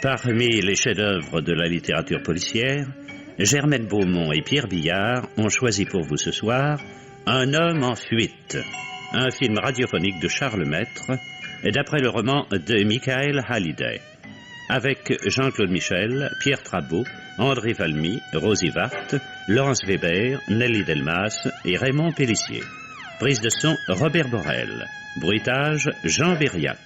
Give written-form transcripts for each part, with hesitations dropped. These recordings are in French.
Parmi les chefs-d'œuvre de la littérature policière, Germaine Beaumont et Pierre Billard ont choisi pour vous ce soir Un homme en fuite, un film radiophonique de Charles Maître, d'après le roman de Michael Halliday, avec Jean-Claude Michel, Pierre Trabeau, André Valmy, Rosie Vart, Laurence Weber, Nelly Delmas et Raymond Pélissier. Prise de son Robert Borel. Bruitage Jean Berriac.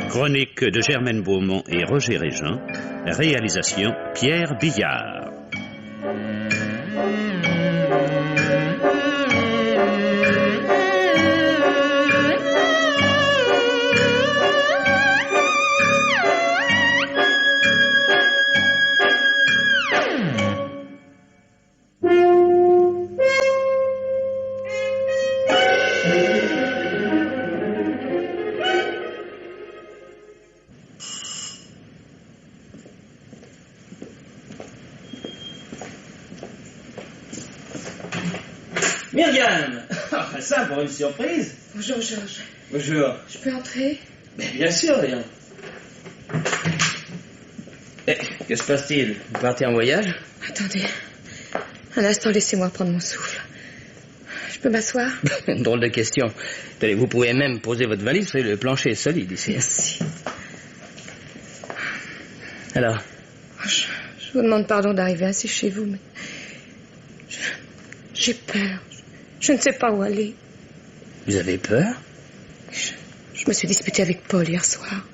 Chronique de Germaine Beaumont et Roger Régent. Réalisation Pierre Billard. Myriam! Ça, pour une surprise. Bonjour, Georges. Bonjour. Je peux entrer? Bien sûr, Léon. Que se passe-t-il? Vous partez en voyage? Attendez. Un instant, laissez-moi prendre mon souffle. Je peux m'asseoir? Drôle de question. Attendez, vous pouvez même poser votre valise, le plancher est solide ici. Merci. Alors? Je vous demande pardon d'arriver ainsi chez vous, mais... J'ai peur. Je ne sais pas où aller. Vous avez peur? Je me suis disputée avec Paul hier soir.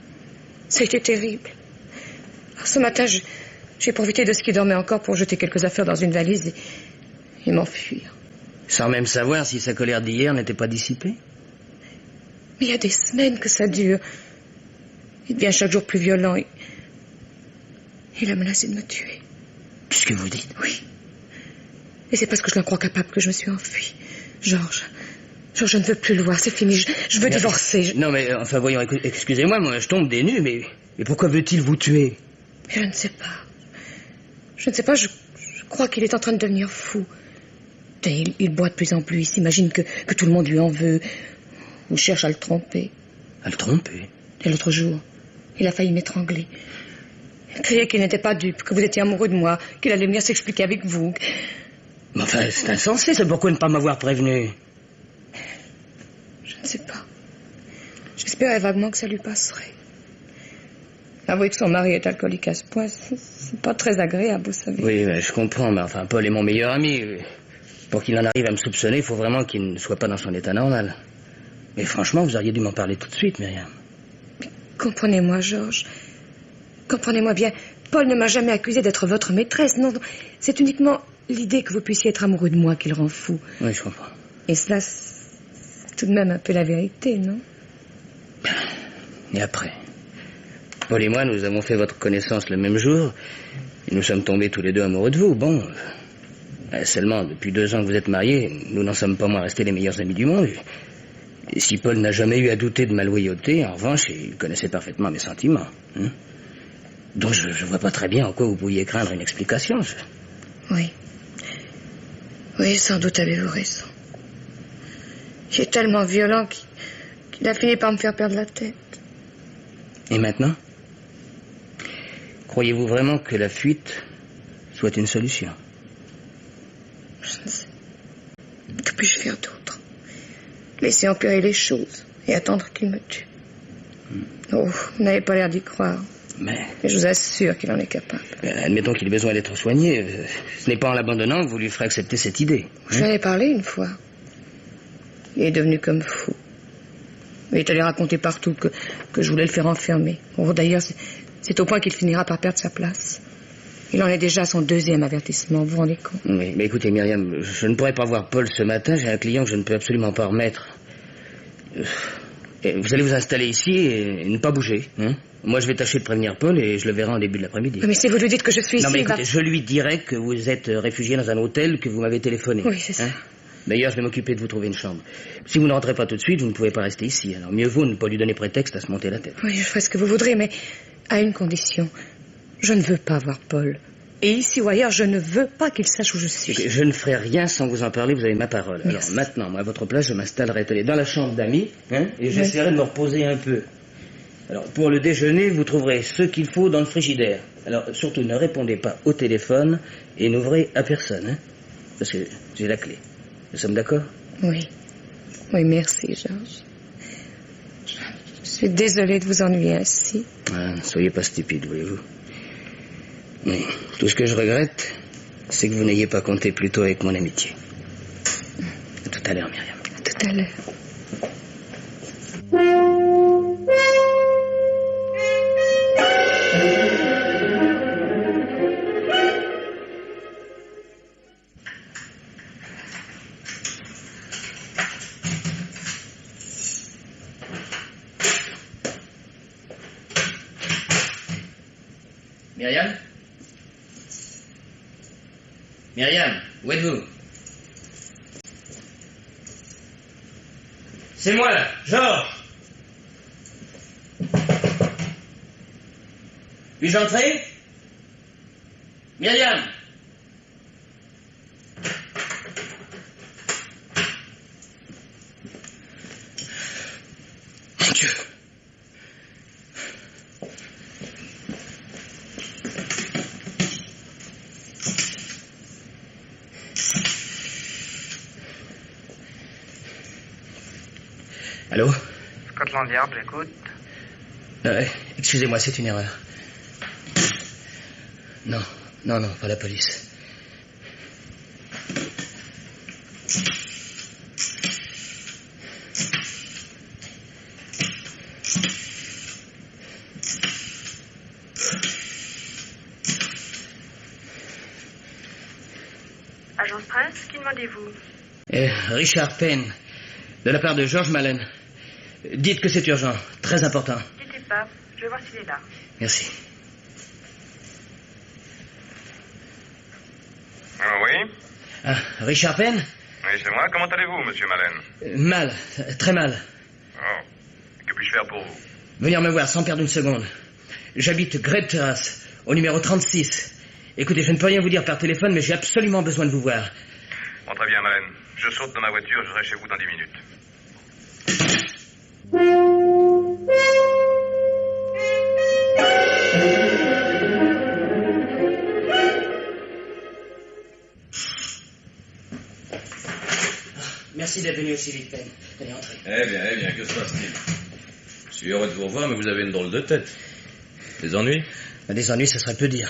Ça a été terrible. Alors, ce matin, j'ai profité de ce qui dormait encore pour jeter quelques affaires dans une valise et m'enfuir. Sans même savoir si sa colère d'hier n'était pas dissipée? Mais il y a des semaines que ça dure. Il devient chaque jour plus violent. Il a menacé de me tuer. Qu'est-ce que vous dites? Oui. Et c'est parce que je le crois capable que je me suis enfuie. Georges, je ne veux plus le voir, c'est fini, je veux divorcer. Non mais, enfin voyons, excusez-moi, moi je tombe des nues, mais pourquoi veut-il vous tuer? Je ne sais pas. Je ne sais pas, je crois qu'il est en train de devenir fou. Il boit de plus en plus, il s'imagine que tout le monde lui en veut, ou cherche à le tromper. À le tromper? Et l'autre jour, il a failli m'étrangler. Il criait qu'il n'était pas dupe, que vous étiez amoureux de moi, qu'il allait venir s'expliquer avec vous. Mais enfin, c'est insensé, c'est pourquoi ne pas m'avoir prévenu? Je ne sais pas. J'espérais vaguement que ça lui passerait. Avouer que son mari est alcoolique à ce point, c'est pas très agréable, vous savez. Oui, mais je comprends, mais enfin, Paul est mon meilleur ami. Pour qu'il en arrive à me soupçonner, il faut vraiment qu'il ne soit pas dans son état normal. Mais franchement, vous auriez dû m'en parler tout de suite, Myriam. Mais comprenez-moi, Georges. Comprenez-moi bien. Paul ne m'a jamais accusé d'être votre maîtresse. Non, c'est uniquement l'idée que vous puissiez être amoureux de moi qui le rend fou. Oui, je comprends. Et cela, c'est tout de même un peu la vérité, non? Et après? Paul et moi, nous avons fait votre connaissance le même jour, et nous sommes tombés tous les deux amoureux de vous. Bon, seulement, depuis 2 ans que vous êtes mariés, nous n'en sommes pas moins restés les meilleurs amis du monde. Et si Paul n'a jamais eu à douter de ma loyauté, en revanche, il connaissait parfaitement mes sentiments. Donc je vois pas très bien en quoi vous pouviez craindre une explication. Oui. Oui, sans doute avez-vous raison. Il est tellement violent qu'il a fini par me faire perdre la tête. Et maintenant? Croyez-vous vraiment que la fuite soit une solution? Je ne sais. Que puis-je faire d'autre? Laisser empirer les choses et attendre qu'il me tue. Oh, vous n'avez pas l'air d'y croire. Mais je vous assure qu'il en est capable. Admettons qu'il ait besoin d'être soigné. Ce n'est pas en l'abandonnant que vous lui ferez accepter cette idée. Je lui en ai parlé une fois. Il est devenu comme fou. Il est allé raconter partout que je voulais le faire enfermer. Oh, d'ailleurs, c'est au point qu'il finira par perdre sa place. Il en est déjà à son 2e avertissement, vous vous rendez compte? Oui, mais écoutez, Myriam, je ne pourrais pas voir Paul ce matin. J'ai un client que je ne peux absolument pas remettre. Vous allez vous installer ici et ne pas bouger, hein? Moi, je vais tâcher de prévenir Paul et je le verrai en début de l'après-midi. Mais si vous lui dites que je suis ici... Non, mais écoutez, je lui dirai que vous êtes réfugié dans un hôtel, que vous m'avez téléphoné. Oui, c'est ça. D'ailleurs, je vais m'occuper de vous trouver une chambre. Si vous ne rentrez pas tout de suite, vous ne pouvez pas rester ici. Alors mieux vaut ne pas lui donner prétexte à se monter la tête. Oui, je ferai ce que vous voudrez, mais à une condition. Je ne veux pas voir Paul. Et ici ou ailleurs, je ne veux pas qu'il sache où je suis. Je ne ferai rien sans vous en parler, vous avez ma parole. Alors Merci. maintenant, moi, à votre place, je m'installerai dans la chambre d'amis, hein, et j'essaierai de me reposer un peu. Alors, pour le déjeuner, vous trouverez ce qu'il faut dans le frigidaire. Alors, surtout, ne répondez pas au téléphone et n'ouvrez à personne, hein, parce que j'ai la clé. Nous sommes d'accord? Oui. Oui, merci, Georges. Je suis désolée de vous ennuyer ainsi. Ah, ne soyez pas stupide, voyez-vous. Mais tout ce que je regrette, c'est que vous n'ayez pas compté plus tôt avec mon amitié. À tout à l'heure, Myriam. À tout à l'heure. Myriam? Myriam, où êtes-vous? C'est moi, là, Georges. Puis-je entrer? Myriam? Mon Dieu. Allô? Scotland Yard, j'écoute. Excusez-moi, c'est une erreur. Non, pas la police. Agence Prince, qui demandez-vous? Richard Penn, de la part de George Malen. Dites que c'est urgent, très important. Quittez pas, je vais voir s'il est là. Merci. Oui? Ah, Richard Penn? Oui, c'est moi. Comment allez-vous, monsieur Malen? Mal, très mal. Oh. Que puis-je faire pour vous? Venir me voir sans perdre une seconde. J'habite Great Terrace, au numéro 36. Écoutez, je ne peux rien vous dire par téléphone, mais j'ai absolument besoin de vous voir. Bon, très bien, Malen. Je saute dans ma voiture, je serai chez vous dans 10 minutes. Merci d'être venu aussi vite, Penn. Allez, entrez. Eh bien, que se passe-t-il? Je suis heureux de vous revoir, mais vous avez une drôle de tête. Des ennuis? Des ennuis, ça serait peu dire.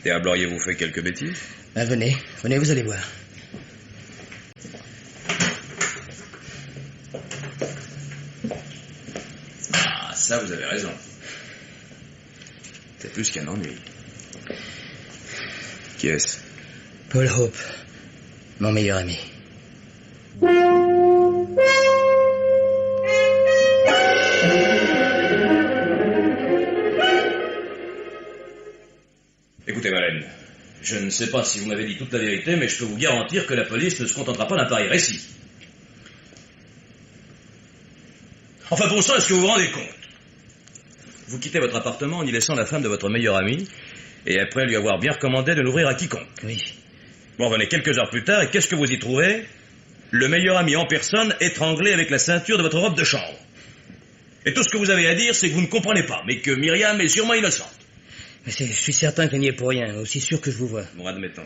Diable, auriez-vous fait quelques bêtises? Venez, vous allez voir. Ah, ça, vous avez raison. C'est plus qu'un ennui. Qui est-ce? Paul Hope, mon meilleur ami. Écoutez, Malen, je ne sais pas si vous m'avez dit toute la vérité, mais je peux vous garantir que la police ne se contentera pas d'un pareil récit. Enfin, bon sang, est-ce que vous vous rendez compte? Vous quittez votre appartement en y laissant la femme de votre meilleur ami, et après lui avoir bien recommandé de l'ouvrir à quiconque. Oui. Bon, venez quelques heures plus tard, et qu'est-ce que vous y trouvez? Le meilleur ami en personne étranglé avec la ceinture de votre robe de chambre. Et tout ce que vous avez à dire, c'est que vous ne comprenez pas, mais que Myriam est sûrement innocente. Mais je suis certain qu'elle n'y est pour rien, aussi sûr que je vous vois. Bon, admettons.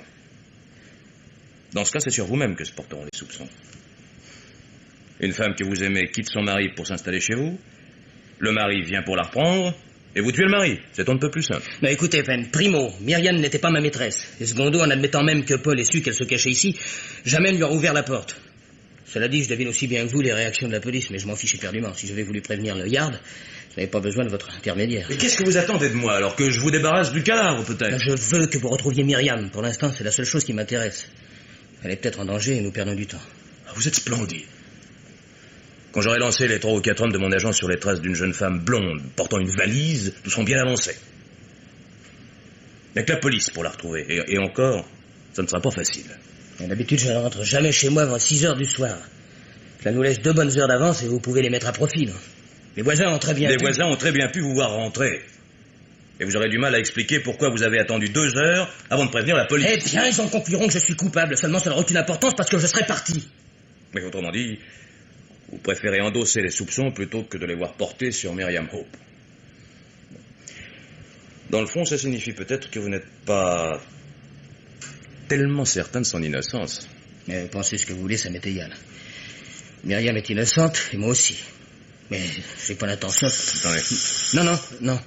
Dans ce cas, c'est sur vous-même que se porteront les soupçons. Une femme que vous aimez quitte son mari pour s'installer chez vous. Le mari vient pour la reprendre, et vous tuez le mari. C'est on ne peut plus simple. Mais écoutez, Penn, primo, Myriam n'était pas ma maîtresse. Et secondo, en admettant même que Paul ait su qu'elle se cachait ici, jamais ne lui a rouvert la porte. Cela dit, je devine aussi bien que vous les réactions de la police, mais je m'en fiche éperdument. Si j'avais voulu prévenir le Yard, je n'avais pas besoin de votre intermédiaire. Mais qu'est-ce que vous attendez de moi, alors que je vous débarrasse du cadavre, peut-être? Je veux que vous retrouviez Myriam. Pour l'instant, c'est la seule chose qui m'intéresse. Elle est peut-être en danger et nous perdons du temps. Vous êtes splendide. Quand j'aurai lancé les 3 ou 4 hommes de mon agent sur les traces d'une jeune femme blonde portant une valise, nous serons bien avancés. Il n'y a que la police pour la retrouver. Et encore, ça ne sera pas facile. Et d'habitude, je ne rentre jamais chez moi avant 6 heures du soir. Cela nous laisse 2 bonnes heures d'avance et vous pouvez les mettre à profit. Non? Les voisins ont très bien Les voisins ont très bien pu vous voir rentrer. Et vous aurez du mal à expliquer pourquoi vous avez attendu 2 heures avant de prévenir la police. Eh bien, ils en concluront que je suis coupable. Seulement, ça n'aura aucune importance parce que je serai parti. Mais autrement dit, vous préférez endosser les soupçons plutôt que de les voir portés sur Myriam Hope. Dans le fond, ça signifie peut-être que vous n'êtes pas tellement certain de son innocence. Pensez ce que vous voulez, ça m'est égal. Myriam est innocente, et moi aussi. Mais j'ai pas l'intention... Attendez. Non.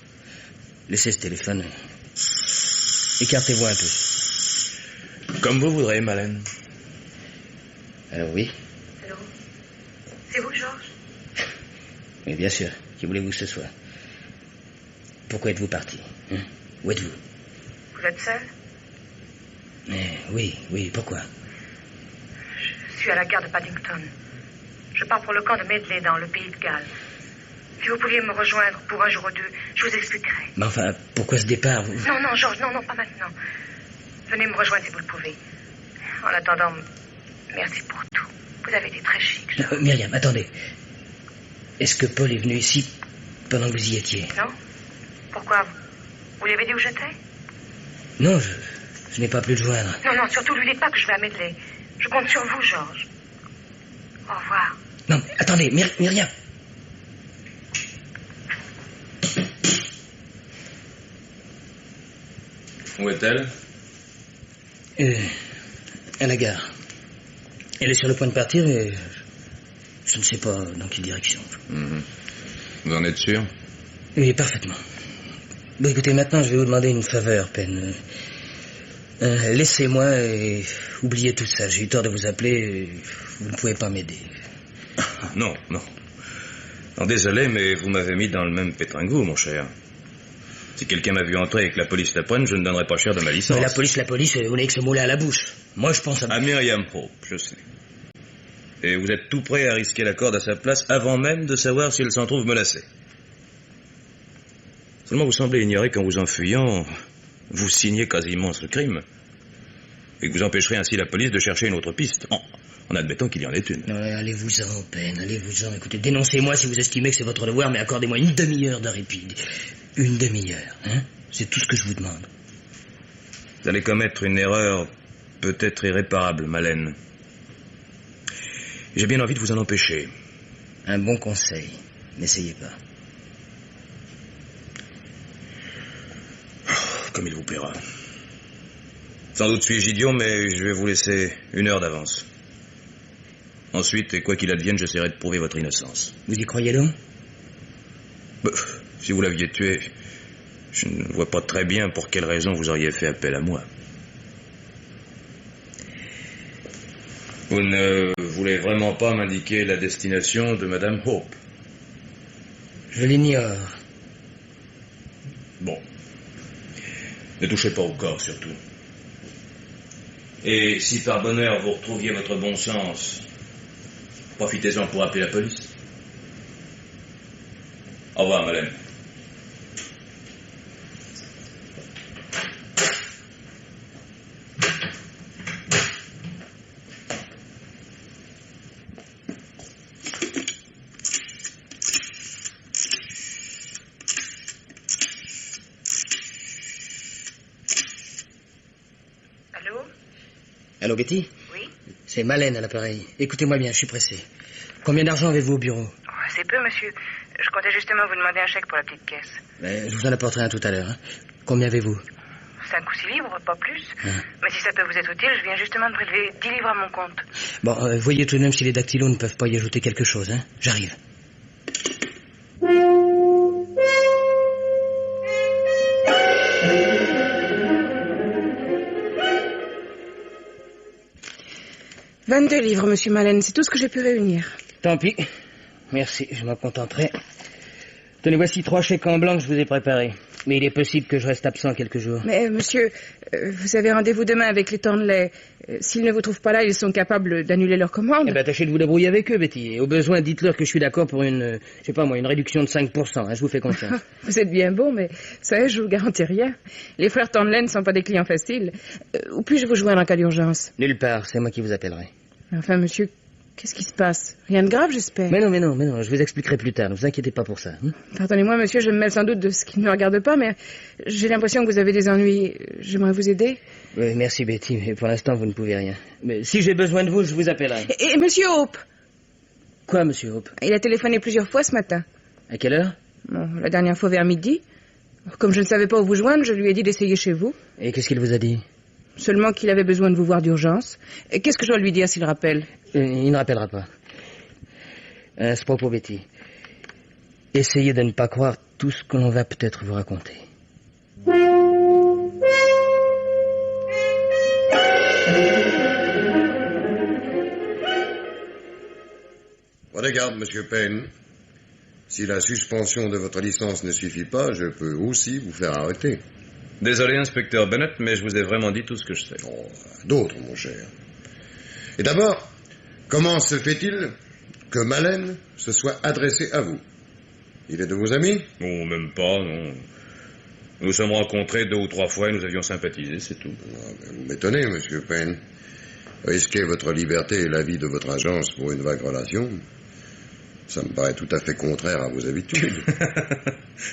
Laissez ce téléphone. Écartez-vous un peu. Comme vous voudrez, Malène. Alors oui. Allô? C'est vous, Georges? Oui, bien sûr. Qui voulez-vous que ce soit? Pourquoi êtes-vous parti? Où êtes-vous? Vous êtes seul? Oui, pourquoi? Je suis à la gare de Paddington. Je pars pour le camp de Medley dans le pays de Galles. Si vous pouviez me rejoindre pour un jour ou 2, je vous expliquerai. Mais enfin, pourquoi ce départ? Non, Georges, non, pas maintenant. Venez me rejoindre si vous le pouvez. En attendant, merci pour tout. Vous avez été très chic. Myriam, attendez. Est-ce que Paul est venu ici pendant que vous y étiez? Non? Pourquoi? Vous lui avez dit où j'étais? Non, je n'ai pas pu le joindre. Non, surtout lui dites pas que je vais à Medley. Je compte sur vous, Georges. Au revoir. Non, mais attendez, Myriam. Où est-elle? À la gare. Elle est sur le point de partir et je ne sais pas dans quelle direction. Vous en êtes sûr? Oui, parfaitement. Bon, écoutez, maintenant, je vais vous demander une faveur, Pen. Laissez-moi et oubliez tout ça. J'ai eu tort de vous appeler et vous ne pouvez pas m'aider. Non. Non, désolé, mais vous m'avez mis dans le même pétringot, mon cher. Si quelqu'un m'a vu entrer et que la police l'apprenne, je ne donnerai pas cher de ma licence. Mais la police, vous n'avez que ce mot-là à la bouche. Moi, je pense à... À Myriam Hope, je sais. Et vous êtes tout prêt à risquer la corde à sa place avant même de savoir si elle s'en trouve menacée. Seulement, vous semblez ignorer qu'en vous enfuyant, vous signez quasiment ce crime. Et que vous empêcherez ainsi la police de chercher une autre piste. En admettant qu'il y en ait une. Non, allez-vous-en, Pen, allez-vous-en. Écoutez, dénoncez-moi si vous estimez que c'est votre devoir, mais accordez-moi une demi-heure de répit. Une demi-heure, hein? C'est tout ce que je vous demande. Vous allez commettre une erreur peut-être irréparable, Malène. J'ai bien envie de vous en empêcher. Un bon conseil. N'essayez pas. Comme il vous plaira. Sans doute suis-je idiot, mais je vais vous laisser 1 heure d'avance. Ensuite, et quoi qu'il advienne, j'essaierai de prouver votre innocence. Vous y croyez donc? Si vous l'aviez tué, je ne vois pas très bien pour quelle raison vous auriez fait appel à moi. Vous ne voulez vraiment pas m'indiquer la destination de Madame Hope? Je l'ignore. Bon. Ne touchez pas au corps, surtout. Et si par bonheur vous retrouviez votre bon sens, profitez-en pour appeler la police. Au revoir, Malène. Allô, Betty? Oui? C'est Malène à l'appareil. Écoutez-moi bien, je suis pressé. Combien d'argent avez-vous au bureau? C'est peu, monsieur. Je comptais justement vous demander un chèque pour la petite caisse. Je vous en apporterai un tout à l'heure. Hein. Combien avez-vous? 5 ou 6 livres, pas plus. Mais si ça peut vous être utile, je viens justement de prélever 10 livres à mon compte. Bon, voyez tout de même si les dactylos ne peuvent pas y ajouter quelque chose, hein. J'arrive. « 22 livres, monsieur Malène, c'est tout ce que j'ai pu réunir. » Tant pis. Merci, je m'en contenterai. Tenez, voici 3 chèques en blanc que je vous ai préparés. Mais il est possible que je reste absent quelques jours. Mais, monsieur, vous avez rendez-vous demain avec les Thornley. S'ils ne vous trouvent pas là, ils sont capables d'annuler leur commande. Eh bien, tâchez de vous débrouiller avec eux, Betty. Et au besoin, dites-leur que je suis d'accord pour une réduction de 5%. Hein, je vous fais confiance. Vous êtes bien bon, mais ça, je vous garantis rien. Les frères Thornley ne sont pas des clients faciles. Où puis-je vous joindre en cas d'urgence? Nulle part, c'est moi qui vous appellerai. Enfin, monsieur, Qu'est-ce qui se passe? Rien de grave, j'espère. Mais non, je vous expliquerai plus tard, ne vous inquiétez pas pour ça. Hein. Pardonnez-moi, monsieur, je me mêle sans doute de ce qui ne me regarde pas, mais j'ai l'impression que vous avez des ennuis. J'aimerais vous aider. Oui, merci Betty, mais pour l'instant, vous ne pouvez rien. Mais si j'ai besoin de vous, je vous appellerai. Et monsieur Hope? Quoi, monsieur Hope? Il a téléphoné plusieurs fois ce matin. À quelle heure? Bon, la dernière fois vers midi. Comme je ne savais pas où vous joindre, je lui ai dit d'essayer chez vous. Et qu'est-ce qu'il vous a dit? Seulement qu'il avait besoin de vous voir d'urgence. Et qu'est-ce que je dois lui dire s'il rappelle? Il ne rappellera pas. À ce propos, Betty, essayez de ne pas croire tout ce que l'on va peut-être vous raconter. Prenez garde, monsieur Payne. Si la suspension de votre licence ne suffit pas, je peux aussi vous faire arrêter. Désolé, inspecteur Bennett, mais je vous ai vraiment dit tout ce que je sais. Oh, d'autres, mon cher. Et d'abord, comment se fait-il que Mallène se soit adressé à vous? Il est de vos amis? Oh, même pas, non. Nous nous sommes rencontrés 2 ou 3 fois et nous avions sympathisé, c'est tout. Ah, vous m'étonnez, monsieur Payne. Risquer votre liberté et la vie de votre agence pour une vague relation, ça me paraît tout à fait contraire à vos habitudes.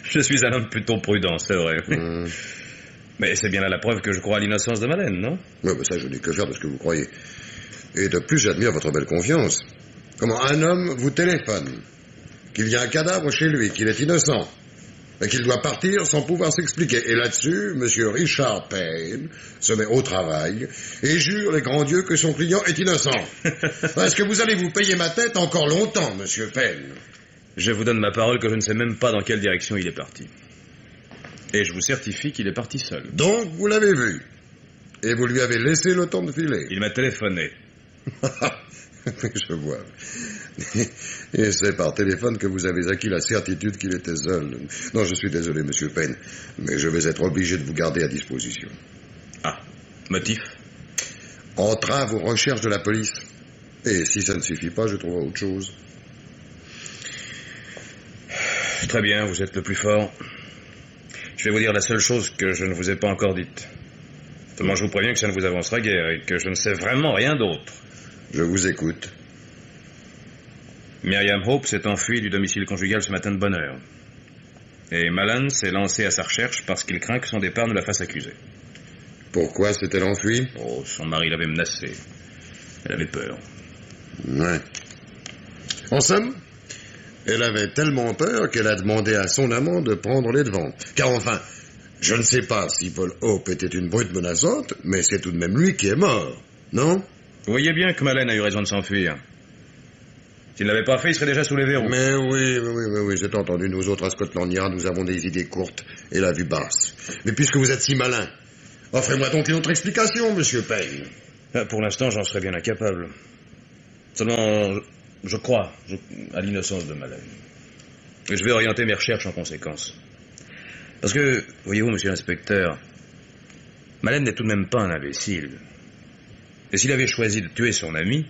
Je suis un homme plutôt prudent, c'est vrai. Mais c'est bien là la preuve que je crois à l'innocence de Mallène, non? Oui, mais ça, je n'ai que faire de ce que vous croyez. Et de plus, j'admire votre belle confiance. Comment un homme vous téléphone, qu'il y a un cadavre chez lui, qu'il est innocent, et qu'il doit partir sans pouvoir s'expliquer. Et là-dessus, monsieur Richard Payne se met au travail et jure les grands dieux que son client est innocent. Est-ce que vous allez vous payer ma tête encore longtemps, monsieur Payne? Je vous donne ma parole que je ne sais même pas dans quelle direction il est parti. Et je vous certifie qu'il est parti seul. Donc, vous l'avez vu. Et vous lui avez laissé le temps de filer. Il m'a téléphoné. Je vois. Et c'est par téléphone que vous avez acquis la certitude qu'il était seul. Non, je suis désolé, monsieur Payne, mais je vais être obligé de vous garder à disposition. Ah, motif? Entrave aux recherches de la police. Et si ça ne suffit pas, je trouverai autre chose. Très bien, vous êtes le plus fort. Je vais vous dire la seule chose que je ne vous ai pas encore dite. Seulement, je vous préviens que ça ne vous avancera guère et que je ne sais vraiment rien d'autre. Je vous écoute. Myriam Hope s'est enfuie du domicile conjugal ce matin de bonne heure. Et Mallène s'est lancé à sa recherche parce qu'il craint que son départ ne la fasse accuser. Pourquoi s'est-elle enfuie? Oh, son mari l'avait menacée. Elle avait peur. Ouais. En somme, elle avait tellement peur qu'elle a demandé à son amant de prendre les devants. Car enfin, je ne sais pas si Paul Hope était une brute menaçante, mais c'est tout de même lui qui est mort, non? Vous voyez bien que Mallène a eu raison de s'enfuir. S'il ne l'avait pas fait, il serait déjà sous les verrous. Mais oui, j'ai entendu. Nous autres à Scotland Yard, nous avons des idées courtes et la vue basse. Mais puisque vous êtes si malin, offrez-moi donc une autre explication, monsieur Payne. Pour l'instant, j'en serais bien incapable. Seulement, je crois à l'innocence de Mallène. Et je vais orienter mes recherches en conséquence. Parce que, voyez-vous, monsieur l'inspecteur, Mallène n'est tout de même pas un imbécile. Et s'il avait choisi de tuer son ami,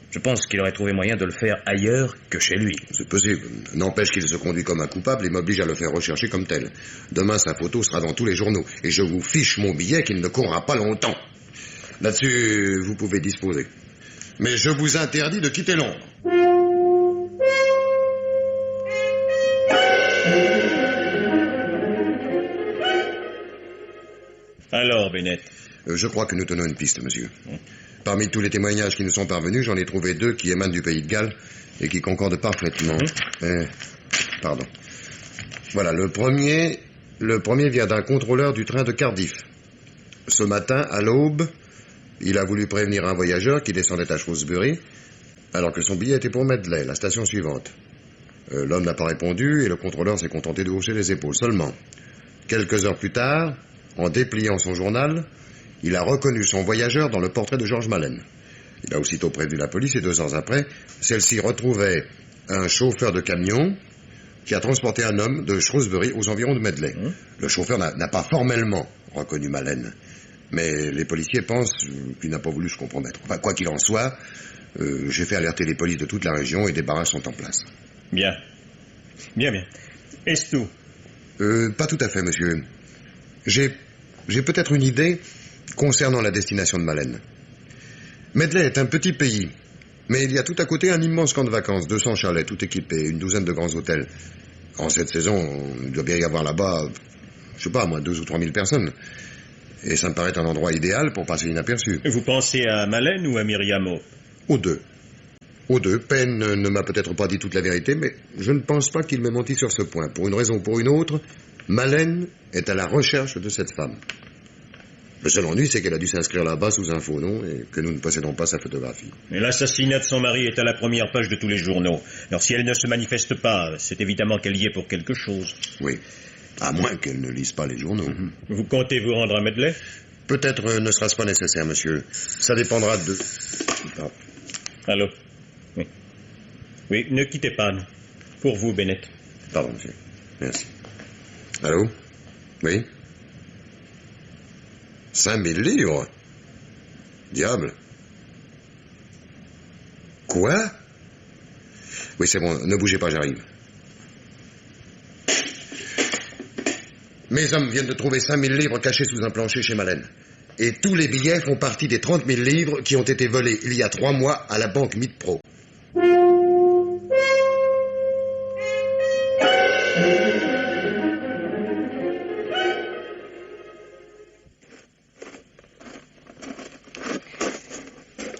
je pense qu'il aurait trouvé moyen de le faire ailleurs que chez lui. C'est possible. N'empêche qu'il se conduit comme un coupable et m'oblige à le faire rechercher comme tel. Demain, sa photo sera dans tous les journaux. Et je vous fiche mon billet qu'il ne courra pas longtemps. Là-dessus, vous pouvez disposer. Mais je vous interdis de quitter Londres. Alors, Bennett? Je crois que nous tenons une piste, monsieur. Parmi tous les témoignages qui nous sont parvenus, j'en ai trouvé 2 qui émanent du pays de Galles et qui concordent parfaitement. Pardon. Voilà, le premier vient d'un contrôleur du train de Cardiff. Ce matin, à l'aube, il a voulu prévenir un voyageur qui descendait à Shrewsbury, alors que son billet était pour Medley, la station suivante. L'homme n'a pas répondu et le contrôleur s'est contenté de hocher les épaules. Seulement, quelques heures plus tard, en dépliant son journal, il a reconnu son voyageur dans le portrait de George Mallène. Il a aussitôt prévenu la police et 2 heures après, celle-ci retrouvait un chauffeur de camion qui a transporté un homme de Shrewsbury aux environs de Medley. Le chauffeur n'a pas formellement reconnu Mallène, mais les policiers pensent qu'il n'a pas voulu se compromettre. Enfin, quoi qu'il en soit, j'ai fait alerter les polices de toute la région et des barrages sont en place. Bien. Est-ce tout? Pas tout à fait, monsieur. J'ai peut-être une idée concernant la destination de Mallène. Medley est un petit pays, Mais il y a tout à côté un immense camp de vacances, 200 chalets, tout équipés, une douzaine de grands hôtels. En cette saison, il doit bien y avoir là-bas, je sais pas, moi, 2 ou 3 000 personnes. Et ça me paraît un endroit idéal pour passer inaperçu. Vous pensez à Malène ou à Myriam Hope? Aux deux. Aux deux. Penn ne m'a peut-être pas dit toute la vérité, mais je ne pense pas qu'il m'ait menti sur ce point. Pour une raison ou pour une autre, Malène est à la recherche de cette femme. Le seul ennui, c'est qu'elle a dû s'inscrire là-bas sous un faux nom et que nous ne possédons pas sa photographie. Et l'assassinat de son mari est à la première page de tous les journaux. Alors si elle ne se manifeste pas, c'est évidemment qu'elle y est pour quelque chose. Oui. À moins qu'elle ne lise pas les journaux. Vous comptez vous rendre à Medley? Peut-être ne sera-ce pas nécessaire, monsieur. Ça dépendra de... Ah. Allô? Oui. Oui, ne quittez pas. Non. Pour vous, Bennett. Pardon, monsieur. Merci. Allô? Oui? 5 000 livres? Diable. Quoi? Oui, c'est bon, ne bougez pas, j'arrive. Mes hommes viennent de trouver 5 000 livres cachés sous un plancher chez Malène. Et tous les billets font partie des 30 000 livres qui ont été volés il y a 3 mois à la banque Midpro.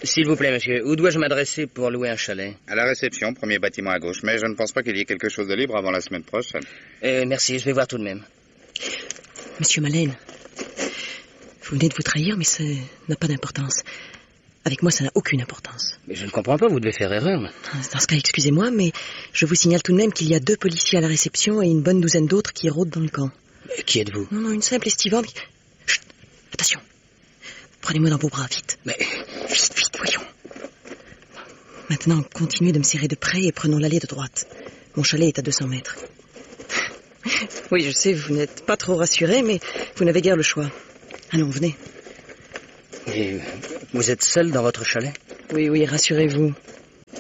S'il vous plaît, monsieur, où dois-je m'adresser pour louer un chalet? À la réception, premier bâtiment à gauche, mais je ne pense pas qu'il y ait quelque chose de libre avant la semaine prochaine. Merci, je vais voir tout de même. Monsieur Malène, vous venez de vous trahir, mais ça n'a pas d'importance. Avec moi, ça n'a aucune importance. Mais je ne comprends pas, vous devez faire erreur. Dans ce cas, excusez-moi, mais je vous signale tout de même qu'il y a 2 policiers à la réception et une bonne douzaine d'autres qui rôdent dans le camp. Mais qui êtes-vous? Non, une simple estivante. Chut, attention. Prenez-moi dans vos bras, vite. Mais vite, voyons. Maintenant, continuez de me serrer de près et prenons l'allée de droite. Mon chalet est à 200 mètres. Oui, je sais, vous n'êtes pas trop rassuré, mais vous n'avez guère le choix. Allons, venez. Et vous êtes seul dans votre chalet? Oui, rassurez-vous.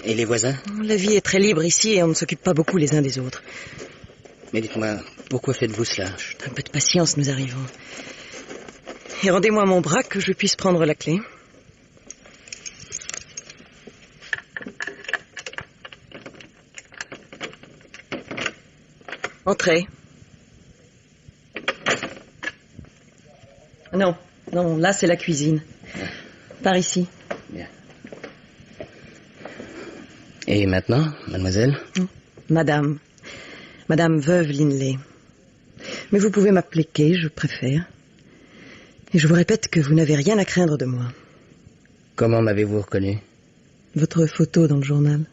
Et les voisins? La vie est très libre ici et on ne s'occupe pas beaucoup les uns des autres. Mais dites-moi, pourquoi faites-vous cela? Un peu de patience, nous arrivons. Et rendez-moi mon bras que je puisse prendre la clé. Entrez. Non, là c'est la cuisine. Par ici. Bien. Et maintenant, mademoiselle? Madame Veuve Linley. Mais vous pouvez m'appeler Kay, je préfère. Et je vous répète que vous n'avez rien à craindre de moi. Comment m'avez-vous reconnu? Votre photo dans le journal.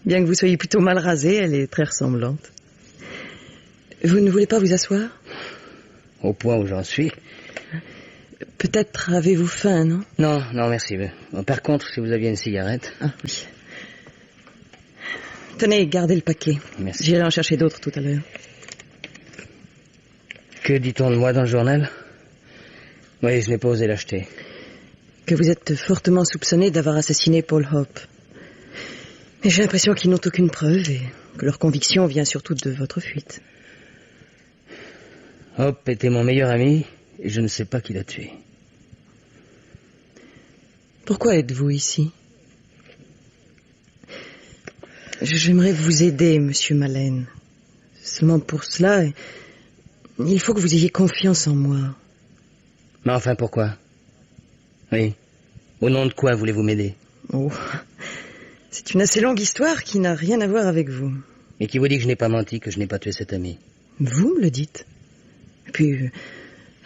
Bien que vous soyez plutôt mal rasée, elle est très ressemblante. Vous ne voulez pas vous asseoir? Au point où j'en suis. Peut-être avez-vous faim, non? Non, merci. Bon, par contre, si vous aviez une cigarette... Ah, oui. Tenez, gardez le paquet. Merci. J'irai en chercher d'autres tout à l'heure. Que dit-on de moi dans le journal? Oui, je n'ai pas osé l'acheter. Que vous êtes fortement soupçonné d'avoir assassiné Paul Hope. Mais j'ai l'impression qu'ils n'ont aucune preuve et que leur conviction vient surtout de votre fuite. Hope était mon meilleur ami et je ne sais pas qui l'a tué. Pourquoi êtes-vous ici? J'aimerais vous aider, monsieur Malène. Seulement pour cela, il faut que vous ayez confiance en moi. Mais enfin, pourquoi? Oui. Au nom de quoi voulez-vous m'aider? Oh, c'est une assez longue histoire qui n'a rien à voir avec vous. Et qui vous dit que je n'ai pas menti, que je n'ai pas tué cet ami? Vous me le dites. Et puis,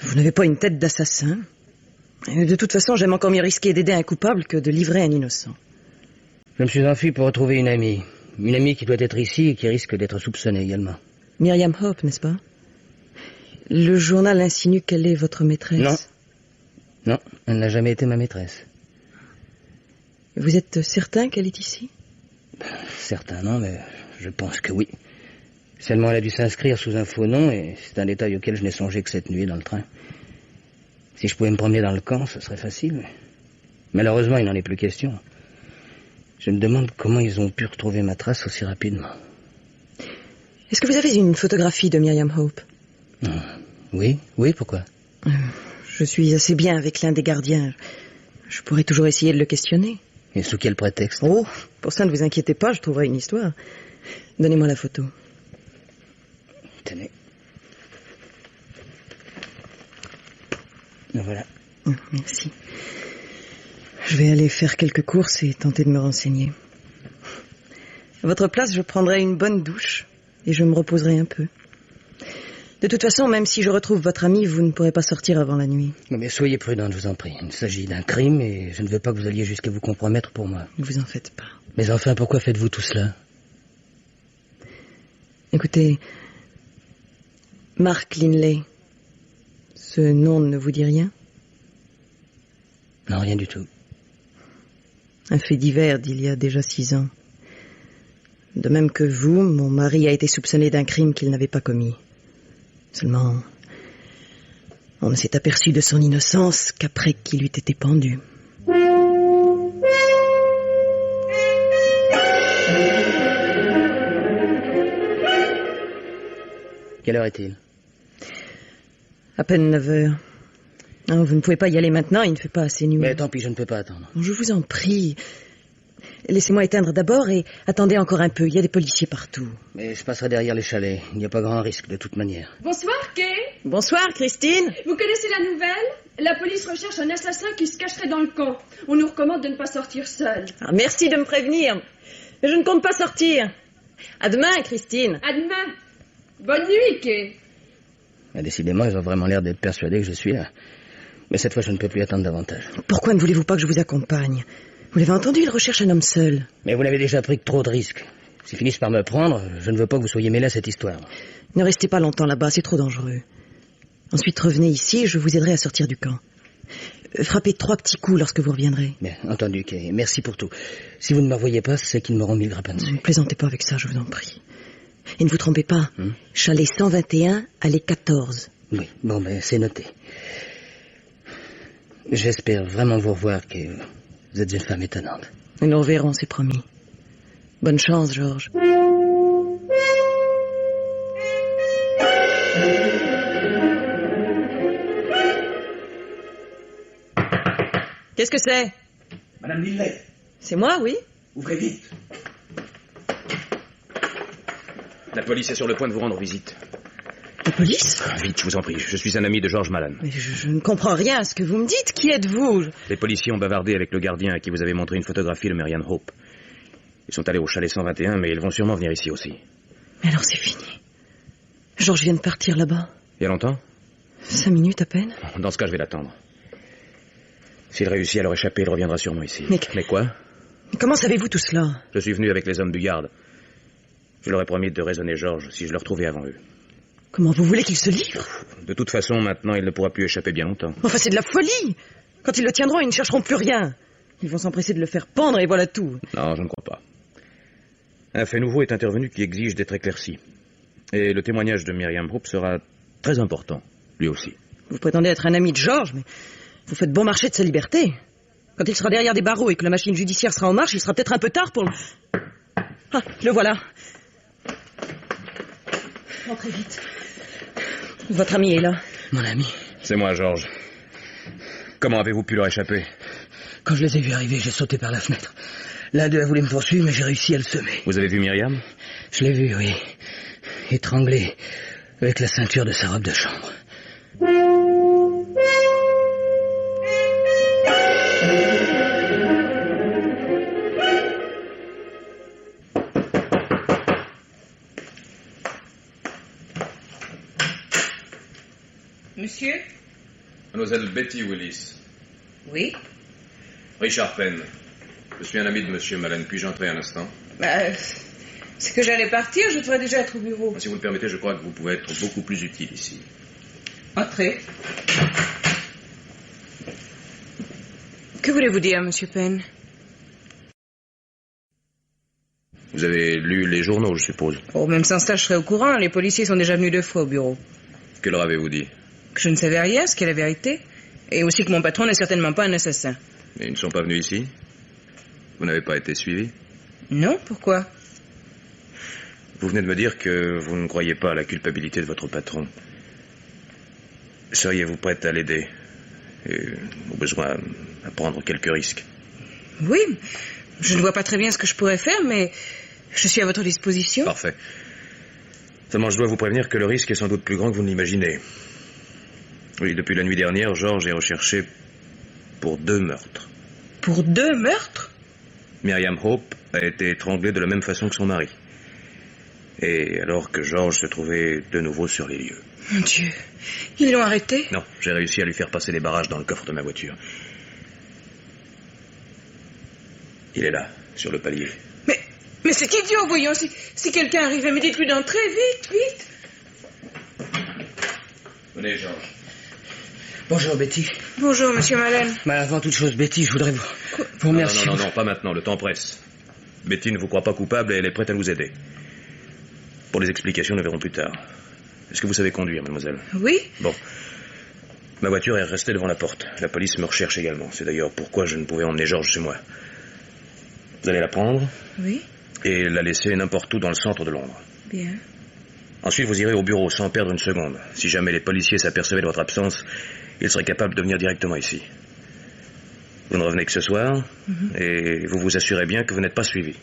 vous n'avez pas une tête d'assassin. Et de toute façon, j'aime encore mieux risquer d'aider un coupable que de livrer un innocent. Je me suis enfui pour retrouver une amie. Une amie qui doit être ici et qui risque d'être soupçonnée également. Myriam Hope, n'est-ce pas? Le journal insinue qu'elle est votre maîtresse. Non, elle n'a jamais été ma maîtresse. Vous êtes certain qu'elle est ici? Certain, non, mais je pense que oui. Seulement, elle a dû s'inscrire sous un faux nom, et c'est un détail auquel je n'ai songé que cette nuit dans le train. Si je pouvais me promener dans le camp, ce serait facile, mais malheureusement, il n'en est plus question. Je me demande comment ils ont pu retrouver ma trace aussi rapidement. Est-ce que vous avez une photographie de Myriam Hope? Oui, pourquoi? Je suis assez bien avec l'un des gardiens. Je pourrais toujours essayer de le questionner. Et sous quel prétexte? Oh, pour ça, ne vous inquiétez pas, je trouverai une histoire. Donnez-moi la photo. Tenez. En voilà. Merci. Je vais aller faire quelques courses et tenter de me renseigner. À votre place, je prendrai une bonne douche et je me reposerai un peu. De toute façon, même si je retrouve votre ami, vous ne pourrez pas sortir avant la nuit. Non, mais soyez prudente, je vous en prie. Il s'agit d'un crime et je ne veux pas que vous alliez jusqu'à vous compromettre pour moi. Ne vous en faites pas. Mais enfin, pourquoi faites-vous tout cela? Écoutez, Mark Linley, ce nom ne vous dit rien? Non, rien du tout. Un fait divers d'il y a déjà 6 ans. De même que vous, mon mari a été soupçonné d'un crime qu'il n'avait pas commis. Seulement, on ne s'est aperçu de son innocence qu'après qu'il eût été pendu. Quelle heure est-il? À peine 9 heures. Non, vous ne pouvez pas y aller maintenant, il ne fait pas assez nuit. Mais tant pis, je ne peux pas attendre. Je vous en prie. Laissez-moi éteindre d'abord et attendez encore un peu, il y a des policiers partout. Mais je passerai derrière les chalets, il n'y a pas grand risque de toute manière. Bonsoir, Kay. Bonsoir, Christine. Vous connaissez la nouvelle? La police recherche un assassin qui se cacherait dans le camp. On nous recommande de ne pas sortir seul. Merci de me prévenir. Mais je ne compte pas sortir. À demain, Christine. À demain. Bonne nuit, Kay. Décidément, ils ont vraiment l'air d'être persuadés que je suis là. Mais cette fois, je ne peux plus attendre davantage. Pourquoi ne voulez-vous pas que je vous accompagne? Vous l'avez entendu, il recherche un homme seul. Mais vous n'avez déjà pris trop de risques. S'ils finissent par me prendre, je ne veux pas que vous soyez mêlés à cette histoire. Ne restez pas longtemps là-bas, c'est trop dangereux. Ensuite, revenez ici et je vous aiderai à sortir du camp. Frappez 3 petits coups lorsque vous reviendrez. Bien, entendu, Kay. Merci pour tout. Si vous ne me revoyez pas, c'est qu'ils m'auront mis le grappin dessus. Ne plaisantez pas avec ça, je vous en prie. Et ne vous trompez pas. Chalet 121, allée 14. Oui, bon, ben, c'est noté. J'espère vraiment vous revoir, Kay. Vous êtes une femme étonnante. Et nous reverrons, c'est promis. Bonne chance, Georges. Qu'est-ce que c'est? Madame Linley. C'est moi, oui. Ouvrez vite. La police est sur le point de vous rendre visite. La police? Vite, je vous en prie. Je suis un ami de George Malan. Mais je ne comprends rien à ce que vous me dites. Qui êtes-vous? Les policiers ont bavardé avec le gardien à qui vous avez montré une photographie de Marianne Hope. Ils sont allés au chalet 121, mais ils vont sûrement venir ici aussi. Mais alors c'est fini. Georges vient de partir là-bas. Il y a longtemps? 5 minutes à peine. Dans ce cas, je vais l'attendre. S'il réussit à leur échapper, il reviendra sûrement ici. Mais quoi? Comment savez-vous tout cela? Je suis venu avec les hommes du garde. Je leur ai promis de raisonner Georges si je le retrouvais avant eux. Comment vous voulez qu'il se livre? De toute façon, maintenant, il ne pourra plus échapper bien longtemps. Enfin, c'est de la folie! Quand ils le tiendront, ils ne chercheront plus rien. Ils vont s'empresser de le faire pendre et voilà tout. Non, je ne crois pas. Un fait nouveau est intervenu qui exige d'être éclairci. Et le témoignage de Myriam Hope sera très important, lui aussi. Vous prétendez être un ami de Georges, mais vous faites bon marché de sa liberté. Quand il sera derrière des barreaux et que la machine judiciaire sera en marche, il sera peut-être un peu tard pour le... Ah, le voilà. Entrez vite. Votre ami est là. Mon ami? C'est moi, Georges. Comment avez-vous pu leur échapper? Quand je les ai vus arriver, j'ai sauté par la fenêtre. L'un d'eux a voulu me poursuivre, mais j'ai réussi à le semer. Vous avez vu Myriam? Je l'ai vu, oui. Étranglée, avec la ceinture de sa robe de chambre. Monsieur? Mademoiselle Betty Willis. Oui? Richard Penn. Je suis un ami de Monsieur Malan. Puis-je entrer un instant? C'est que j'allais partir, je devrais déjà être au bureau. Si vous le permettez, je crois que vous pouvez être beaucoup plus utile ici. Entrez. Que voulez-vous dire, Monsieur Penn? Vous avez lu les journaux, je suppose. Oh, même sans ça, je serais au courant. Les policiers sont déjà venus 2 fois au bureau. Que leur avez-vous dit? Que je ne savais rien, ce qu'est la vérité. Et aussi que mon patron n'est certainement pas un assassin. Mais ils ne sont pas venus ici? Vous n'avez pas été suivi? Non, pourquoi? Vous venez de me dire que vous ne croyez pas à la culpabilité de votre patron. Seriez-vous prête à l'aider? Et au besoin à prendre quelques risques? Oui, je ne vois pas très bien ce que je pourrais faire, mais je suis à votre disposition. Parfait. Seulement, je dois vous prévenir que le risque est sans doute plus grand que vous ne l'imaginez. Oui, depuis la nuit dernière, George est recherché pour 2 meurtres. Pour 2 meurtres? Myriam Hope a été étranglée de la même façon que son mari. Et alors que George se trouvait de nouveau sur les lieux. Mon Dieu, ils l'ont arrêté? Non, j'ai réussi à lui faire passer les barrages dans le coffre de ma voiture. Il est là, sur le palier. Mais c'est idiot, voyons. Si quelqu'un arrivait, mais dites-lui d'entrer, vite. Venez, George. Bonjour, Betty. Bonjour, monsieur Mallon. Mais avant toute chose, Betty, je voudrais vous remercier. Non, pas maintenant, le temps presse. Betty ne vous croit pas coupable et elle est prête à nous aider. Pour les explications, nous verrons plus tard. Est-ce que vous savez conduire, mademoiselle? Oui. Bon. Ma voiture est restée devant la porte. La police me recherche également. C'est d'ailleurs pourquoi je ne pouvais emmener George chez moi. Vous allez la prendre? Oui. Et la laisser n'importe où dans le centre de Londres. Bien. Ensuite, vous irez au bureau sans perdre une seconde. Si jamais les policiers s'apercevaient de votre absence, ils seraient capables de venir directement ici. Vous ne revenez que ce soir, et vous vous assurez bien que vous n'êtes pas suivi.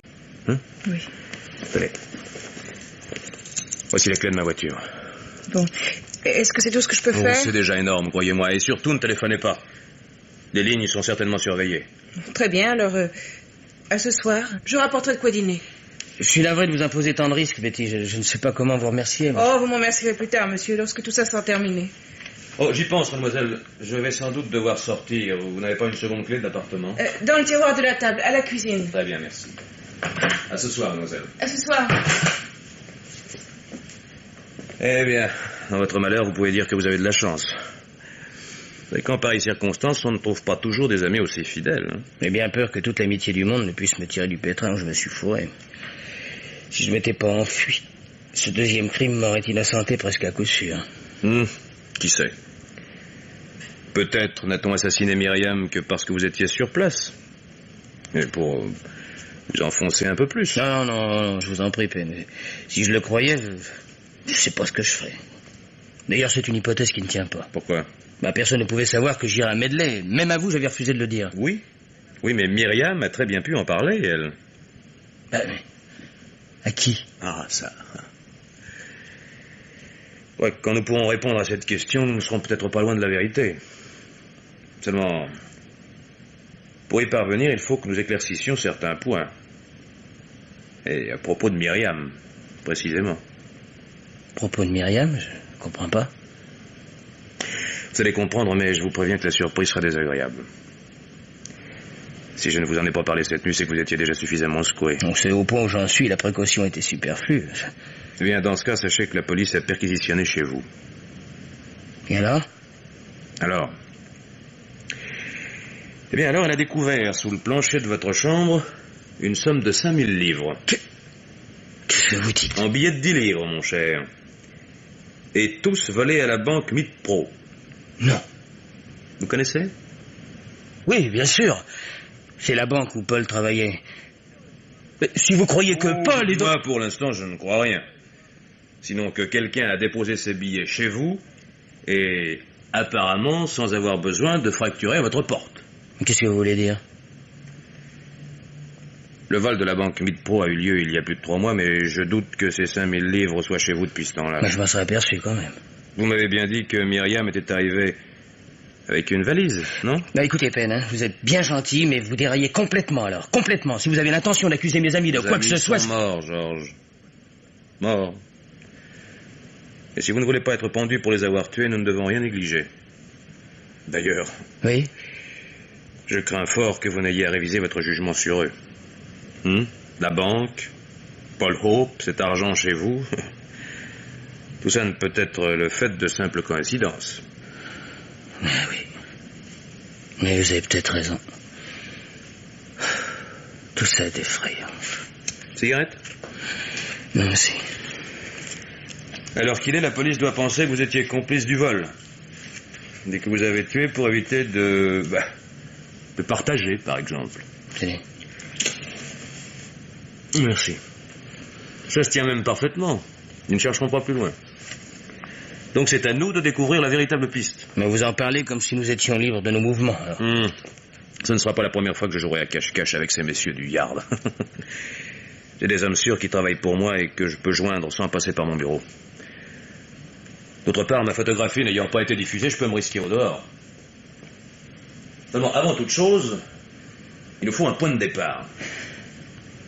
Oui. Tenez. Voici les clés de ma voiture. Bon. Est-ce que c'est tout ce que je peux faire? C'est déjà énorme, croyez-moi. Et surtout, ne téléphonez pas. Les lignes sont certainement surveillées. Très bien, alors... à ce soir, je rapporterai de quoi dîner. Je suis navré de vous imposer tant de risques, Betty. Je ne sais pas comment vous remercier. Mais... Oh, vous m'en remercierez plus tard, monsieur, lorsque tout ça sera terminé. Oh, j'y pense, mademoiselle. Je vais sans doute devoir sortir. Vous n'avez pas une seconde clé de l'appartement? Dans le tiroir de la table, à la cuisine. Très bien, merci. À ce soir, mademoiselle. À ce soir. Eh bien, dans votre malheur, vous pouvez dire que vous avez de la chance. Et qu'en pareille circonstance, on ne trouve pas toujours des amis aussi fidèles. J'ai bien peur que toute l'amitié du monde ne puisse me tirer du pétrin où je me suis fourré. Si je m'étais pas enfui, ce deuxième crime m'aurait innocenté presque à coup sûr. Qui sait? Peut-être n'a-t-on assassiné Myriam que parce que vous étiez sur place. Et pour vous enfoncer un peu plus. Non, je vous en prie, Penn. Si je le croyais, je sais pas ce que je ferais. D'ailleurs, c'est une hypothèse qui ne tient pas. Pourquoi? Personne ne pouvait savoir que j'irais à Medley. Même à vous, j'avais refusé de le dire. Oui, mais Myriam a très bien pu en parler, elle. Mais à qui? Ah, ça. Ouais, quand nous pourrons répondre à cette question, nous ne serons peut-être pas loin de la vérité. Seulement, pour y parvenir, il faut que nous éclaircissions certains points. Et à propos de Myriam, précisément. À propos de Myriam, je comprends pas. Vous allez comprendre, mais je vous préviens que la surprise sera désagréable. Si je ne vous en ai pas parlé cette nuit, c'est que vous étiez déjà suffisamment secoué. On sait au point où j'en suis, la précaution était superflue. Eh bien, dans ce cas, sachez que la police a perquisitionné chez vous. Et alors? Eh bien, alors, elle a découvert, sous le plancher de votre chambre, une somme de 5000 livres. Qu'est-ce que vous dites? En billets de 10 livres, mon cher. Et tous volés à la banque Mid-Pro. Non. Vous connaissez? Oui, bien sûr. C'est la banque où Paul travaillait. Mais si vous croyez que Paul est... Moi, pour l'instant, je ne crois rien. Sinon que quelqu'un a déposé ses billets chez vous, et apparemment sans avoir besoin de fracturer à votre porte. Qu'est-ce que vous voulez dire? Le vol de la banque Mid-Pro a eu lieu il y a plus de 3 mois, mais je doute que ces 5000 livres soient chez vous depuis ce temps-là. Mais je m'en serais aperçu quand même. Vous m'avez bien dit que Myriam était arrivée avec une valise, non? Écoutez, Penn, vous êtes bien gentil, mais vous déraillez complètement alors. Complètement. Si vous avez l'intention d'accuser mes amis de quoi que ce soit... Ils sont morts, George. Morts. Et si vous ne voulez pas être pendu pour les avoir tués, nous ne devons rien négliger. D'ailleurs... Oui? Je crains fort que vous n'ayez à réviser votre jugement sur eux. La banque, Paul Hope, cet argent chez vous... Tout ça ne peut être le fait de simples coïncidences. Oui. Mais vous avez peut-être raison. Tout ça est effrayant. Cigarette? Non, merci. Alors qu'il est, la police doit penser que vous étiez complice du vol. Dès que vous avez tué pour éviter de partager, par exemple. Si. Merci. Ça se tient même parfaitement. Nous ne chercherons pas plus loin. Donc c'est à nous de découvrir la véritable piste. Mais vous en parlez comme si nous étions libres de nos mouvements, alors. Ce ne sera pas la première fois que je jouerai à cache-cache avec ces messieurs du Yard. J'ai des hommes sûrs qui travaillent pour moi et que je peux joindre sans passer par mon bureau. D'autre part, ma photographie n'ayant pas été diffusée, je peux me risquer au dehors. Seulement, avant toute chose, il nous faut un point de départ.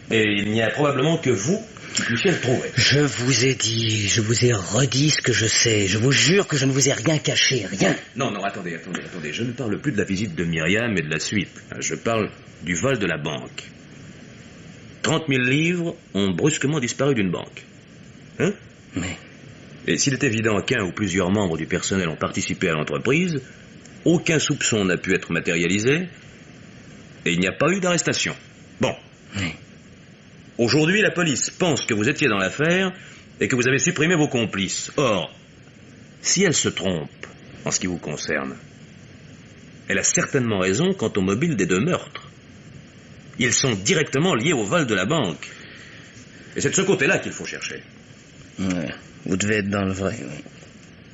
Et il n'y a probablement que vous qui puissiez le trouver. Je vous ai dit, je vous ai redit ce que je sais. Je vous jure que je ne vous ai rien caché, rien. Non, attendez. Je ne parle plus de la visite de Myriam et de la suite. Je parle du vol de la banque. 30 000 livres ont brusquement disparu d'une banque. Hein? Mais... Et s'il est évident qu'un ou plusieurs membres du personnel ont participé à l'entreprise, aucun soupçon n'a pu être matérialisé et il n'y a pas eu d'arrestation. Bon. Oui. Aujourd'hui, la police pense que vous étiez dans l'affaire et que vous avez supprimé vos complices. Or, si elle se trompe en ce qui vous concerne, elle a certainement raison quant au mobile des 2 meurtres. Ils sont directement liés au vol de la banque. Et c'est de ce côté-là qu'il faut chercher. Ouais, vous devez être dans le vrai, oui.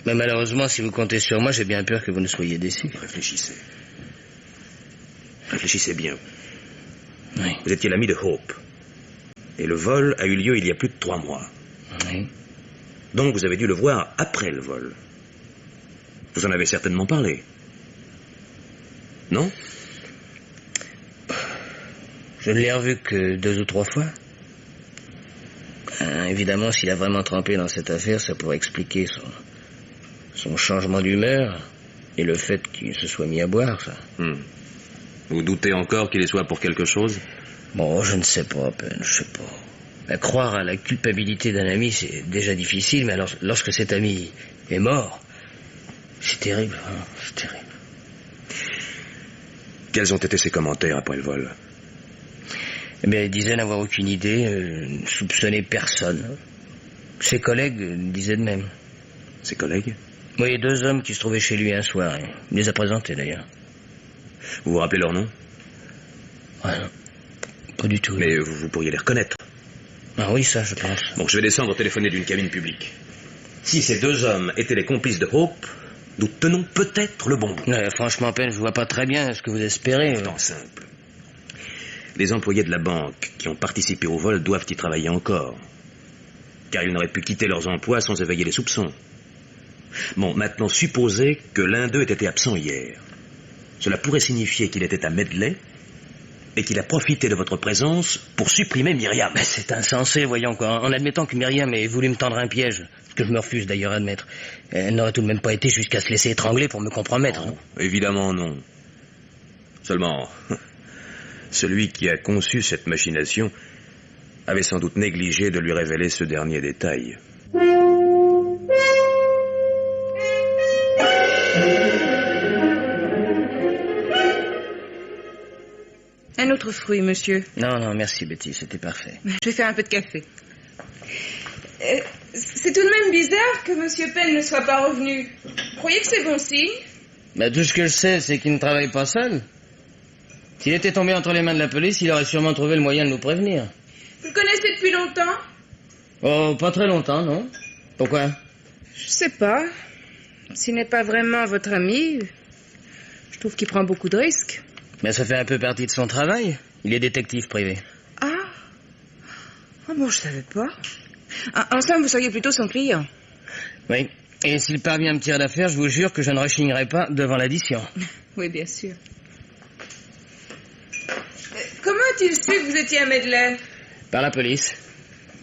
Mais malheureusement, si vous comptez sur moi, j'ai bien peur que vous ne soyez déçus. Réfléchissez. Réfléchissez bien. Oui. Vous étiez l'ami de Hope. Et le vol a eu lieu il y a plus de 3 mois. Oui. Donc vous avez dû le voir après le vol. Vous en avez certainement parlé. Non? Je ne l'ai revu que 2 ou 3 fois. Évidemment, s'il a vraiment trempé dans cette affaire, ça pourrait expliquer son changement d'humeur et le fait qu'il se soit mis à boire, ça. Vous doutez encore qu'il y soit pour quelque chose? Bon, je ne sais pas, Ben, je sais pas. Mais croire à la culpabilité d'un ami, c'est déjà difficile, mais alors, lorsque cet ami est mort, c'est terrible, hein, c'est terrible. Quels ont été ses commentaires après le vol? Eh bien, il disait n'avoir aucune idée, ne soupçonner personne. Ses collègues disaient de même. Ses collègues? Oui, 2 hommes qui se trouvaient chez lui un soir. Il les a présentés, d'ailleurs. Vous vous rappelez leur nom? Ah non, pas du tout. Mais vous pourriez les reconnaître. Ah oui, ça, je pense. Bon, je vais descendre téléphoner d'une cabine publique. Si ces 2 hommes étaient les complices de Hope, nous tenons peut-être le bon bout. Ouais, franchement, Ben, je vois pas très bien ce que vous espérez. Pourtant simple. Les employés de la banque qui ont participé au vol doivent y travailler encore. Car ils n'auraient pu quitter leurs emplois sans éveiller les soupçons. Bon, maintenant, supposez que l'un d'eux ait été absent hier. Cela pourrait signifier qu'il était à Medley et qu'il a profité de votre présence pour supprimer Myriam. Mais c'est insensé, voyons quoi. En admettant que Myriam ait voulu me tendre un piège, ce que je me refuse d'ailleurs à admettre, elle n'aurait tout de même pas été jusqu'à se laisser étrangler pour me compromettre. Non, évidemment non. Seulement, celui qui a conçu cette machination avait sans doute négligé de lui révéler ce dernier détail. Un autre fruit, monsieur. Non, merci Betty, c'était parfait. Je vais faire un peu de café. C'est tout de même bizarre que monsieur Penn ne soit pas revenu. Vous croyez que c'est bon signe? Bah, tout ce que je sais, c'est qu'il ne travaille pas seul. S'il était tombé entre les mains de la police, il aurait sûrement trouvé le moyen de nous prévenir. Vous le connaissez depuis longtemps? Oh, pas très longtemps, non? Pourquoi? Je sais pas. S'il n'est pas vraiment votre ami, je trouve qu'il prend beaucoup de risques. Mais ça fait un peu partie de son travail. Il est détective privé. Ah bon, je savais pas. En somme, vous seriez plutôt son client. Oui. Et s'il parvient à me tirer d'affaire, je vous jure que je ne rechignerai pas devant l'addition. Oui, bien sûr. Comment a-t-il su que vous étiez à Medley? Par la police.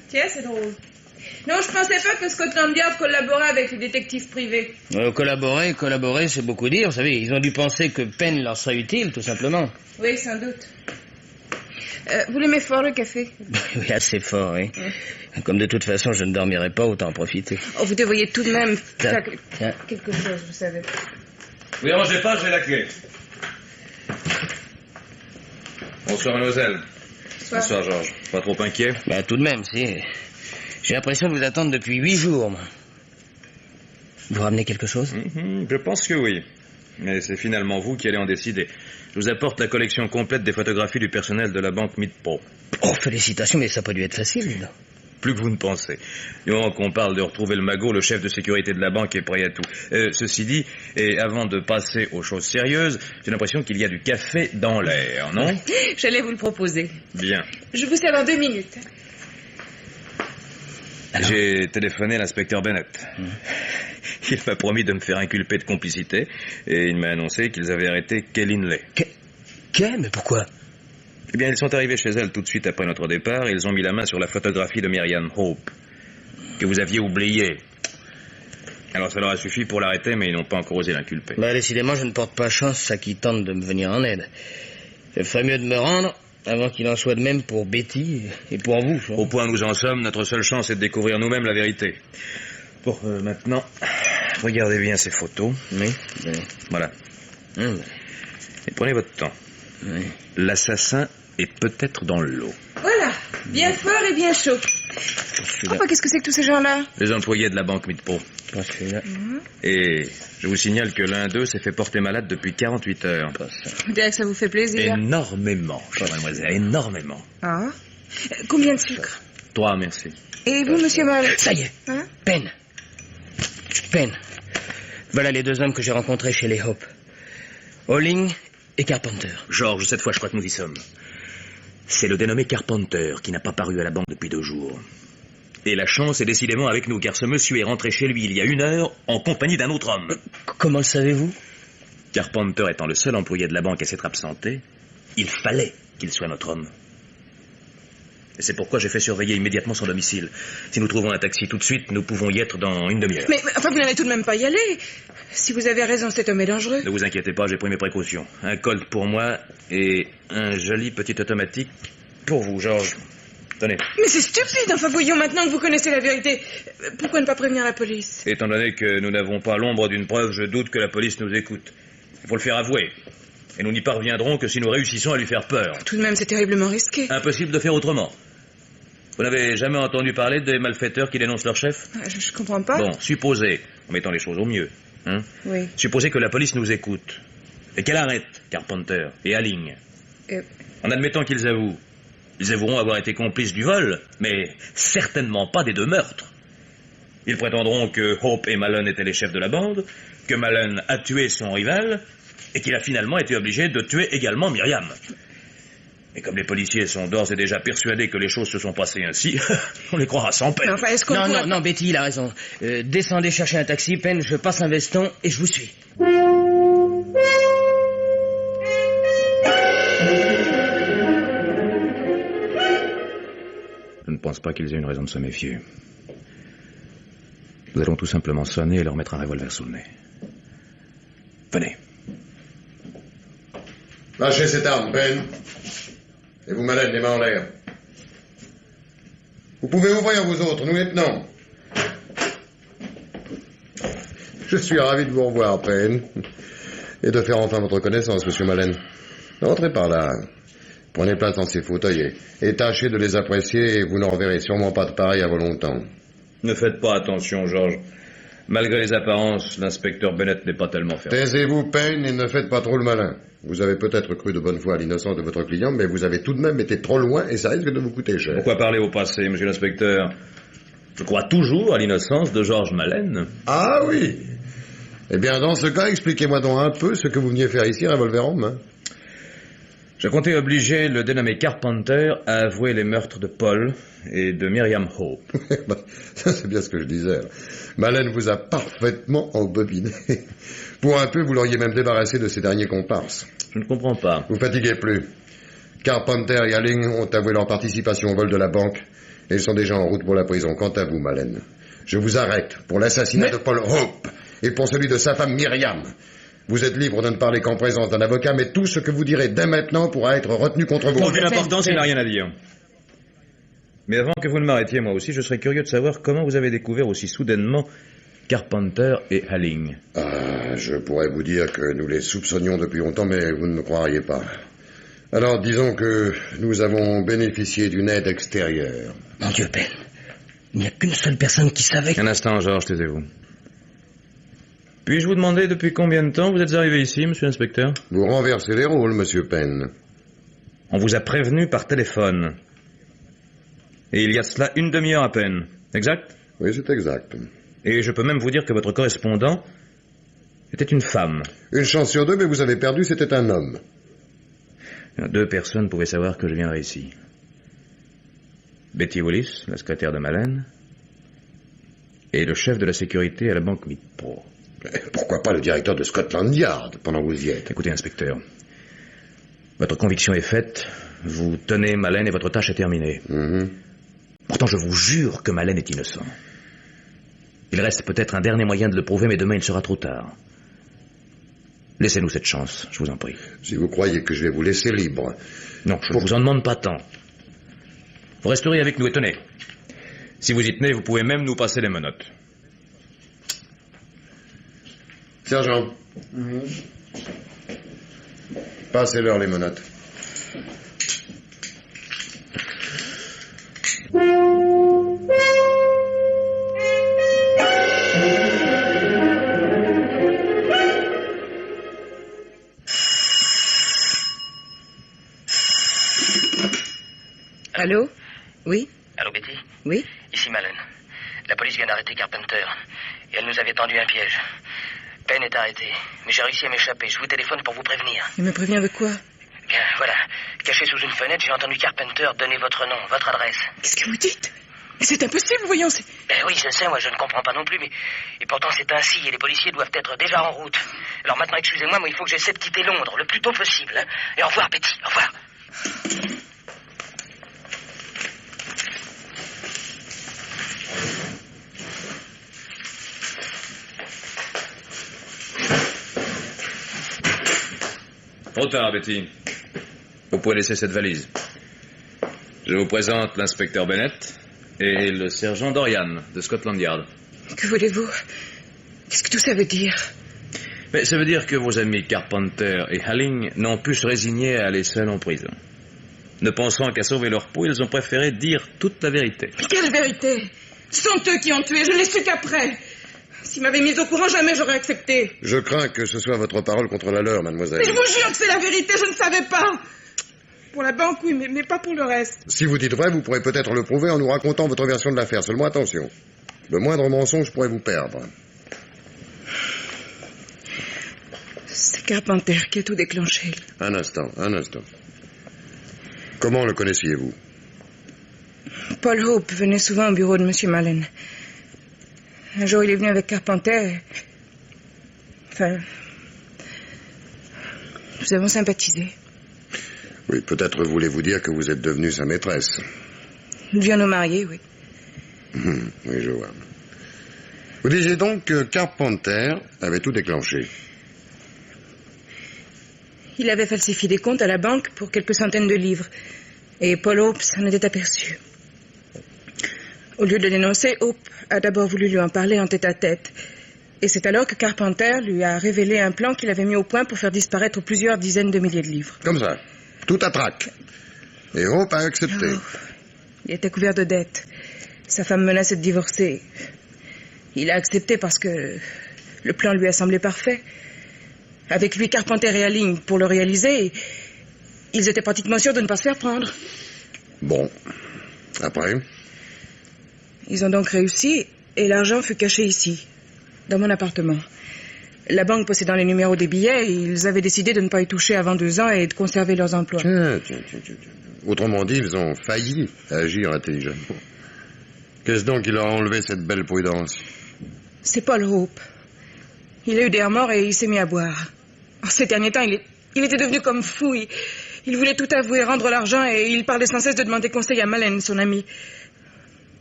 Tiens, c'est drôle. Non, je pensais pas que Scotland Yard collaborait avec les détectives privés. Collaborer, c'est beaucoup dire, vous savez. Ils ont dû penser que Penn leur serait utile, tout simplement. Oui, sans doute. Vous l'aimez fort, le café? Oui, assez fort, oui. Comme de toute façon, je ne dormirai pas, autant en profiter. Oh, vous devriez tout de même faire quelque chose, vous savez. Vous dérangez pas, j'ai la clé. Bonsoir, mademoiselle. Bonsoir, Georges. Pas trop inquiet? Bah, tout de même, si. J'ai l'impression de vous attendre depuis 8 jours, moi. Vous ramenez quelque chose? Je pense que oui. Mais c'est finalement vous qui allez en décider. Je vous apporte la collection complète des photographies du personnel de la banque Midpro. Oh, félicitations, mais ça n'a pas dû être facile, non? plus que vous ne pensez. Du moment qu'on parle de retrouver le magot, le chef de sécurité de la banque est prêt à tout. Ceci dit, et avant de passer aux choses sérieuses, j'ai l'impression qu'il y a du café dans l'air, non? J'allais vous le proposer. Bien. Je vous sers dans 2 minutes. Alors... J'ai téléphoné à l'inspecteur Bennett. Il m'a promis de me faire inculper de complicité et il m'a annoncé qu'ils avaient arrêté Kay Linley. Kay? Mais pourquoi? Eh bien, ils sont arrivés chez elle tout de suite après notre départ et ils ont mis la main sur la photographie de Myriam Hope, que vous aviez oubliée. Alors ça leur a suffi pour l'arrêter, mais ils n'ont pas encore osé l'inculper. Décidément, je ne porte pas chance à qui tente de me venir en aide. Il ferait mieux de me rendre avant qu'il en soit de même pour Betty et pour vous. Au point où nous en sommes, notre seule chance est de découvrir nous-mêmes la vérité. Bon, maintenant, regardez bien ces photos. Oui. Voilà. Et prenez votre temps. Oui. L'assassin est peut-être dans l'eau. Voilà, bien fort et bien chaud. Enfin, qu'est-ce que c'est que tous ces gens-là? Les employés de la banque Midpro. Et je vous signale que l'un d'eux s'est fait porter malade depuis 48 heures. Vous direz que ça vous fait plaisir? Énormément, chère mademoiselle, énormément. Ah. Combien de sucre? 3, merci. Et vous, monsieur Mal? Ça y est. Hein? Penn. Voilà les 2 hommes que j'ai rencontrés chez les Hope. Holling et Carpenter. George, cette fois, je crois que nous y sommes. C'est le dénommé Carpenter qui n'a pas paru à la banque depuis 2 jours. Et la chance est décidément avec nous, car ce monsieur est rentré chez lui il y a 1 heure en compagnie d'un autre homme. Comment le savez-vous? Carpenter étant le seul employé de la banque à s'être absenté, il fallait qu'il soit notre homme. Et c'est pourquoi j'ai fait surveiller immédiatement son domicile. Si nous trouvons un taxi tout de suite, nous pouvons y être dans 1 demi-heure. Mais enfin, vous n'allez tout de même pas y aller. Si vous avez raison, cet homme est dangereux. Ne vous inquiétez pas, j'ai pris mes précautions. Un Colt pour moi et un joli petit automatique pour vous, George. Tenez. Mais c'est stupide, enfin voyons, maintenant que vous connaissez la vérité, pourquoi ne pas prévenir la police? Étant donné que nous n'avons pas l'ombre d'une preuve, je doute que la police nous écoute. Il faut le faire avouer. Et nous n'y parviendrons que si nous réussissons à lui faire peur. Tout de même, c'est terriblement risqué. Impossible de faire autrement. Vous n'avez jamais entendu parler des malfaiteurs qui dénoncent leur chef? Je comprends pas. Bon, supposez, en mettant les choses au mieux, oui. Supposez que la police nous écoute et qu'elle arrête Carpenter et Halling. En admettant qu'ils avouent. Ils avoueront avoir été complices du vol, mais certainement pas des 2 meurtres. Ils prétendront que Hope et Malone étaient les chefs de la bande, que Malone a tué son rival, et qu'il a finalement été obligé de tuer également Myriam. Et comme les policiers sont d'ores et déjà persuadés que les choses se sont passées ainsi, on les croira sans peine. Enfin, est-ce qu'on Non, Betty, il a raison. Descendez chercher un taxi, Penn, je passe un veston et je vous suis. Je ne pense pas qu'ils aient une raison de se méfier. Nous allons tout simplement sonner et leur mettre un revolver sous le nez. Venez. Lâchez cette arme, Penn. Et vous, Malène, les mains en l'air. Vous pouvez ouvrir, vous autres, nous maintenant. Je suis ravi de vous revoir, Penn. Et de faire enfin votre connaissance, monsieur Malène. Entrez par là. Prenez place dans ces fauteuils et tâchez de les apprécier et vous n'en reverrez sûrement pas de pareil avant longtemps. Ne faites pas attention, George. Malgré les apparences, l'inspecteur Bennett n'est pas tellement ferme. Taisez-vous, Penn, et ne faites pas trop le malin. Vous avez peut-être cru de bonne foi à l'innocence de votre client, mais vous avez tout de même été trop loin et ça risque de vous coûter cher. Pourquoi parler au passé, monsieur l'inspecteur? Je crois toujours à l'innocence de George Malène. Ah oui. Eh bien, dans ce cas, expliquez-moi donc un peu ce que vous veniez faire ici, revolver en main. Je comptais obliger le dénommé Carpenter à avouer les meurtres de Paul et de Myriam Hope. Ça, c'est bien ce que je disais. Malène vous a parfaitement embobiné. Pour un peu, vous l'auriez même débarrassé de ses derniers comparses. Je ne comprends pas. Vous fatiguez plus. Carpenter et Halling ont avoué leur participation au vol de la banque et ils sont déjà en route pour la prison. Quant à vous, Malène, je vous arrête pour l'assassinat de Paul Hope et pour celui de sa femme Myriam. Vous êtes libre de ne parler qu'en présence d'un avocat, mais tout ce que vous direz dès maintenant pourra être retenu contre vous. Aucune importance, il n'a rien à dire. Mais avant que vous ne m'arrêtiez, moi aussi, je serais curieux de savoir comment vous avez découvert aussi soudainement Carpenter et Halling. Je pourrais vous dire que nous les soupçonnions depuis longtemps, mais vous ne me croiriez pas. Alors, disons que nous avons bénéficié d'une aide extérieure. Mon Dieu, Ben, il n'y a qu'une seule personne qui savait... Un instant, Georges, taisez-vous. Puis-je vous demander depuis combien de temps vous êtes arrivé ici, monsieur l'inspecteur? Vous renversez les rôles, monsieur Penn. On vous a prévenu par téléphone. Et il y a de cela une demi-heure à peine. Exact? Oui, c'est exact. Et je peux même vous dire que votre correspondant était une femme. Une chance sur deux, mais vous avez perdu, c'était un homme. 2 personnes pouvaient savoir que je viendrais ici. Betty Willis, la secrétaire de Malen, et le chef de la sécurité à la banque Midpro. Pourquoi pas le directeur de Scotland Yard, pendant que vous y êtes? Écoutez, inspecteur, votre conviction est faite, vous tenez Malen et votre tâche est terminée. Pourtant, je vous jure que Malen est innocent. Il reste peut-être un dernier moyen de le prouver, mais demain il sera trop tard. Laissez-nous cette chance, je vous en prie. Si vous croyez que je vais vous laisser libre... Non, je ne vous en demande pas tant. Vous resterez avec nous, et tenez. Si vous y tenez, vous pouvez même nous passer les menottes. Sergent. Passez-leur les menottes. Allô? Oui? Allô, Betty? Oui? Ici Malen. La police vient d'arrêter Carpenter. Et elle nous avait tendu un piège. Penn est arrêté. Mais j'ai réussi à m'échapper. Je vous téléphone pour vous prévenir. Il me prévient de quoi? Bien, voilà. Caché sous une fenêtre, j'ai entendu Carpenter donner votre nom, votre adresse. Qu'est-ce que vous dites? Mais c'est impossible, voyons. Oui, je sais, moi je ne comprends pas non plus, mais... Et pourtant c'est ainsi, et les policiers doivent être déjà en route. Alors maintenant, excusez-moi, mais il faut que j'essaie de quitter Londres le plus tôt possible. Hein. Et au revoir, Betty, au revoir. Trop tard, Betty. Vous pouvez laisser cette valise. Je vous présente l'inspecteur Bennett et le sergent Dorian de Scotland Yard. Que voulez-vous? Qu'est-ce que tout ça veut dire? Mais ça veut dire que vos amis Carpenter et Halling n'ont pu se résigner à aller seuls en prison. Ne pensant qu'à sauver leur peau, ils ont préféré dire toute la vérité. Mais quelle vérité? Ce sont eux qui ont tué, je ne l'ai su qu'après. S'ils m'avaient mis au courant, jamais j'aurais accepté. Je crains que ce soit votre parole contre la leur, mademoiselle. Mais je vous jure que c'est la vérité, je ne savais pas. Pour la banque, oui, mais pas pour le reste. Si vous dites vrai, vous pourrez peut-être le prouver en nous racontant votre version de l'affaire. Seulement attention, le moindre mensonge pourrait vous perdre. C'est Carpenter qui a tout déclenché. Un instant. Comment le connaissiez-vous? Paul Hope venait souvent au bureau de M. Malen. Un jour, il est venu avec Carpenter. Enfin, nous avons sympathisé. Oui, peut-être voulez-vous dire que vous êtes devenue sa maîtresse. Nous devions nous marier, oui. Oui, je vois. Vous disiez donc que Carpenter avait tout déclenché. Il avait falsifié des comptes à la banque pour quelques centaines de livres. Et Paul Hope s'en était aperçu. Au lieu de le dénoncer, Hope a d'abord voulu lui en parler en tête-à-tête. Et c'est alors que Carpenter lui a révélé un plan qu'il avait mis au point pour faire disparaître plusieurs dizaines de milliers de livres. Comme ça, tout à trac. Et Hope a accepté. Il était couvert de dettes. Sa femme menaçait de divorcer. Il a accepté parce que le plan lui a semblé parfait. Avec lui, Carpenter et Halling pour le réaliser, ils étaient pratiquement sûrs de ne pas se faire prendre. Bon. Après? Ils ont donc réussi et l'argent fut caché ici, dans mon appartement. La banque possédant les numéros des billets, ils avaient décidé de ne pas y toucher avant 2 ans et de conserver leurs emplois. Tiens. Autrement dit, ils ont failli agir intelligemment. Qu'est-ce donc qui leur a enlevé cette belle prudence? C'est Paul Hope. Il a eu des remords et il s'est mis à boire. En ces derniers temps, il était devenu comme fou. Il voulait tout avouer, rendre l'argent et il parlait sans cesse de demander conseil à Malen, son ami.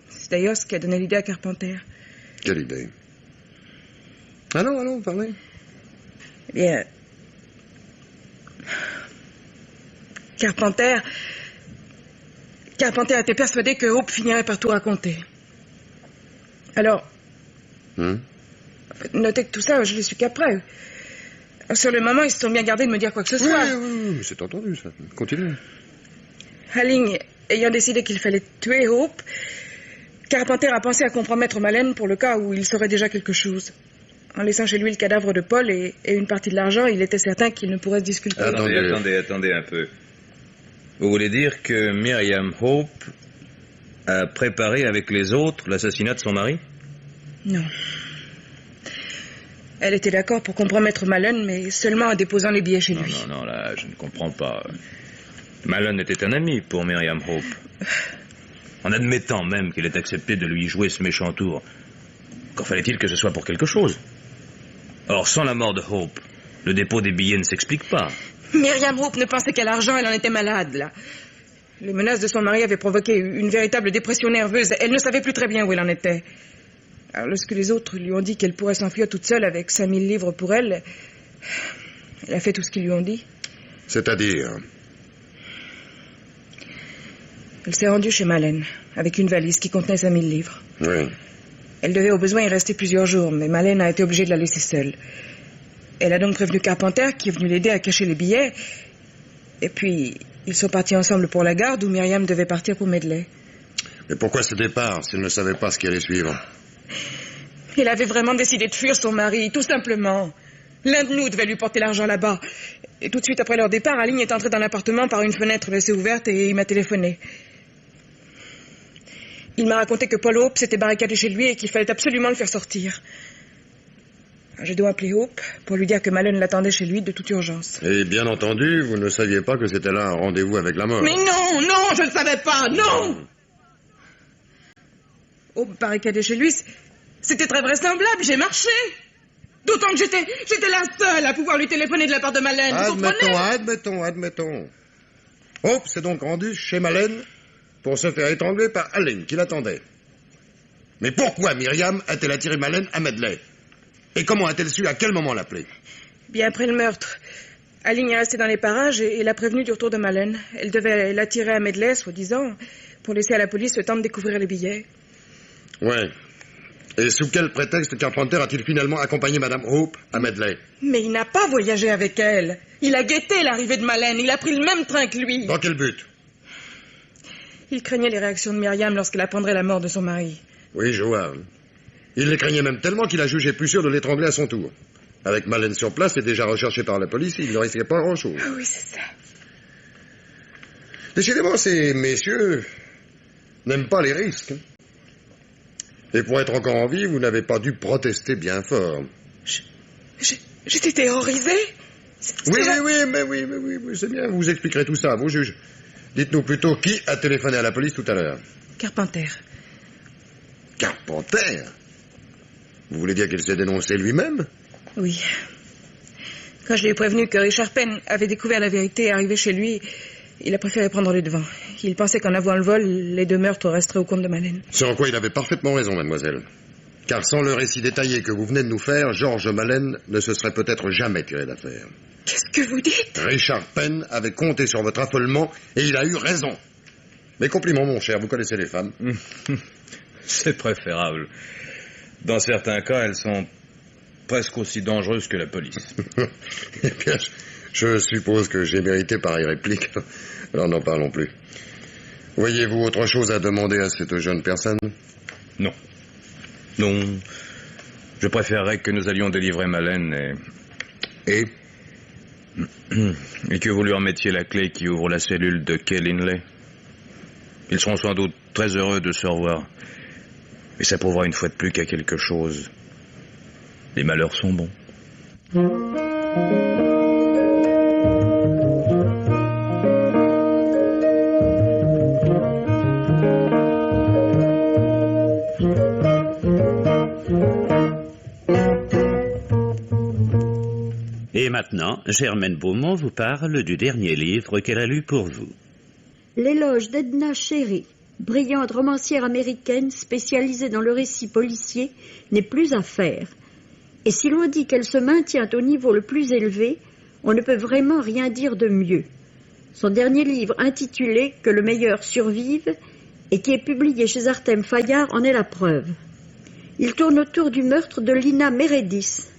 C'est d'ailleurs ce qui a donné l'idée à Carpenter. Quelle idée? Allons, parlez. Eh bien... Carpenter était persuadé que Hope finirait par tout raconter. Alors... Notez que tout ça, je l'ai su qu'après. Sur le moment, ils se sont bien gardés de me dire quoi que ce soit. Oui, c'est entendu, ça. Continuez. Halling ayant décidé qu'il fallait tuer Hope, Carpenter a pensé à compromettre Malen pour le cas où il saurait déjà quelque chose. En laissant chez lui le cadavre de Paul et une partie de l'argent, il était certain qu'il ne pourrait se disculper. Attendez un peu. Vous voulez dire que Miriam Hope a préparé avec les autres l'assassinat de son mari? Non. Elle était d'accord pour compromettre Mallon, mais seulement en déposant les billets chez lui. Non, là, je ne comprends pas. Mallon était un ami pour Myriam Hope. En admettant même qu'il ait accepté de lui jouer ce méchant tour, qu'en fallait-il que ce soit pour quelque chose? Or, sans la mort de Hope, le dépôt des billets ne s'explique pas. Myriam Hope ne pensait qu'à l'argent, elle en était malade, là. Les menaces de son mari avaient provoqué une véritable dépression nerveuse. Elle ne savait plus très bien où elle en était. Alors, lorsque les autres lui ont dit qu'elle pourrait s'enfuir toute seule avec 5000 livres pour elle, elle a fait tout ce qu'ils lui ont dit. C'est-à-dire? Elle s'est rendue chez Mallon, avec une valise qui contenait 5000 livres. Oui. Elle devait au besoin y rester plusieurs jours, mais Mallon a été obligé de la laisser seule. Elle a donc prévenu Carpenter, qui est venu l'aider à cacher les billets. Et puis, ils sont partis ensemble pour la gare, d'où Myriam devait partir pour Medley. Mais pourquoi ce départ, s'il ne savait pas ce qui allait suivre? Il avait vraiment décidé de fuir son mari, tout simplement. L'un de nous devait lui porter l'argent là-bas. Et tout de suite après leur départ, Aline est entrée dans l'appartement par une fenêtre laissée ouverte et il m'a téléphoné. Il m'a raconté que Paul Hope s'était barricadé chez lui et qu'il fallait absolument le faire sortir. Je dois appeler Hope pour lui dire que Mallon l'attendait chez lui de toute urgence. Et bien entendu, vous ne saviez pas que c'était là un rendez-vous avec la mort. Mais non, je ne savais pas, non! Hope barricadé chez lui, c'était très vraisemblable, j'ai marché. D'autant que j'étais la seule à pouvoir lui téléphoner de la part de Mallon, vous comprenez? Admettons. Hope s'est donc rendu chez Mallon pour se faire étrangler par Aline, qui l'attendait. Mais pourquoi Myriam a-t-elle attiré Mallon à Medley? Et comment a-t-elle su à quel moment l'appeler? Bien après le meurtre. Aline est restée dans les parages et l'a prévenue du retour de Mallon. Elle devait l'attirer à Medley, soi-disant, pour laisser à la police le temps de découvrir les billets. Ouais. Et sous quel prétexte Carpenter a-t-il finalement accompagné Madame Hope à Medley? Mais il n'a pas voyagé avec elle. Il a guetté l'arrivée de Mallon. Il a pris le même train que lui. Dans quel but? Il craignait les réactions de Myriam lorsqu'elle apprendrait la mort de son mari. Oui, je vois. Il les craignait même tellement qu'il a jugé plus sûr de l'étrangler à son tour. Avec Mallon sur place et déjà recherché par la police, il ne risquait pas grand-chose. Oui, c'est ça. Décidément, ces messieurs n'aiment pas les risques. Et pour être encore en vie, vous n'avez pas dû protester bien fort. J'étais terrorisée. Oui, c'est bien. Vous expliquerez tout ça à vos juges. Dites-nous plutôt qui a téléphoné à la police tout à l'heure. Carpenter. Carpenter? Vous voulez dire qu'il s'est dénoncé lui-même? Oui. Quand je lui ai prévenu que Richard Penn avait découvert la vérité et arrivé chez lui, il a préféré prendre les devants. Il pensait qu'en avouant le vol, les deux meurtres resteraient au compte de Mallon. C'est en quoi il avait parfaitement raison, mademoiselle. Car sans le récit détaillé que vous venez de nous faire, George Mallon ne se serait peut-être jamais tiré d'affaire. Qu'est-ce que vous dites? Richard Penn avait compté sur votre affolement et il a eu raison. Mes compliments, mon cher, vous connaissez les femmes. C'est préférable. Dans certains cas, elles sont presque aussi dangereuses que la police. Eh bien, je suppose que j'ai mérité pareille réplique. Alors n'en parlons plus. Voyez-vous autre chose à demander à cette jeune personne? Non. Je préférerais que nous allions délivrer Mallon et que vous lui remettiez la clé qui ouvre la cellule de Kay Linley. Ils seront sans doute très heureux de se revoir. Et ça prouvera une fois de plus qu'à quelque chose. Les malheurs sont bons. Et maintenant, Germaine Beaumont vous parle du dernier livre qu'elle a lu pour vous. L'éloge d'Edna Cherry, brillante romancière américaine spécialisée dans le récit policier, n'est plus à faire. Et si l'on dit qu'elle se maintient au niveau le plus élevé, on ne peut vraiment rien dire de mieux. Son dernier livre intitulé « Que le meilleur survive » et qui est publié chez Artem Fayard en est la preuve. Il tourne autour du meurtre de Lina Meredith.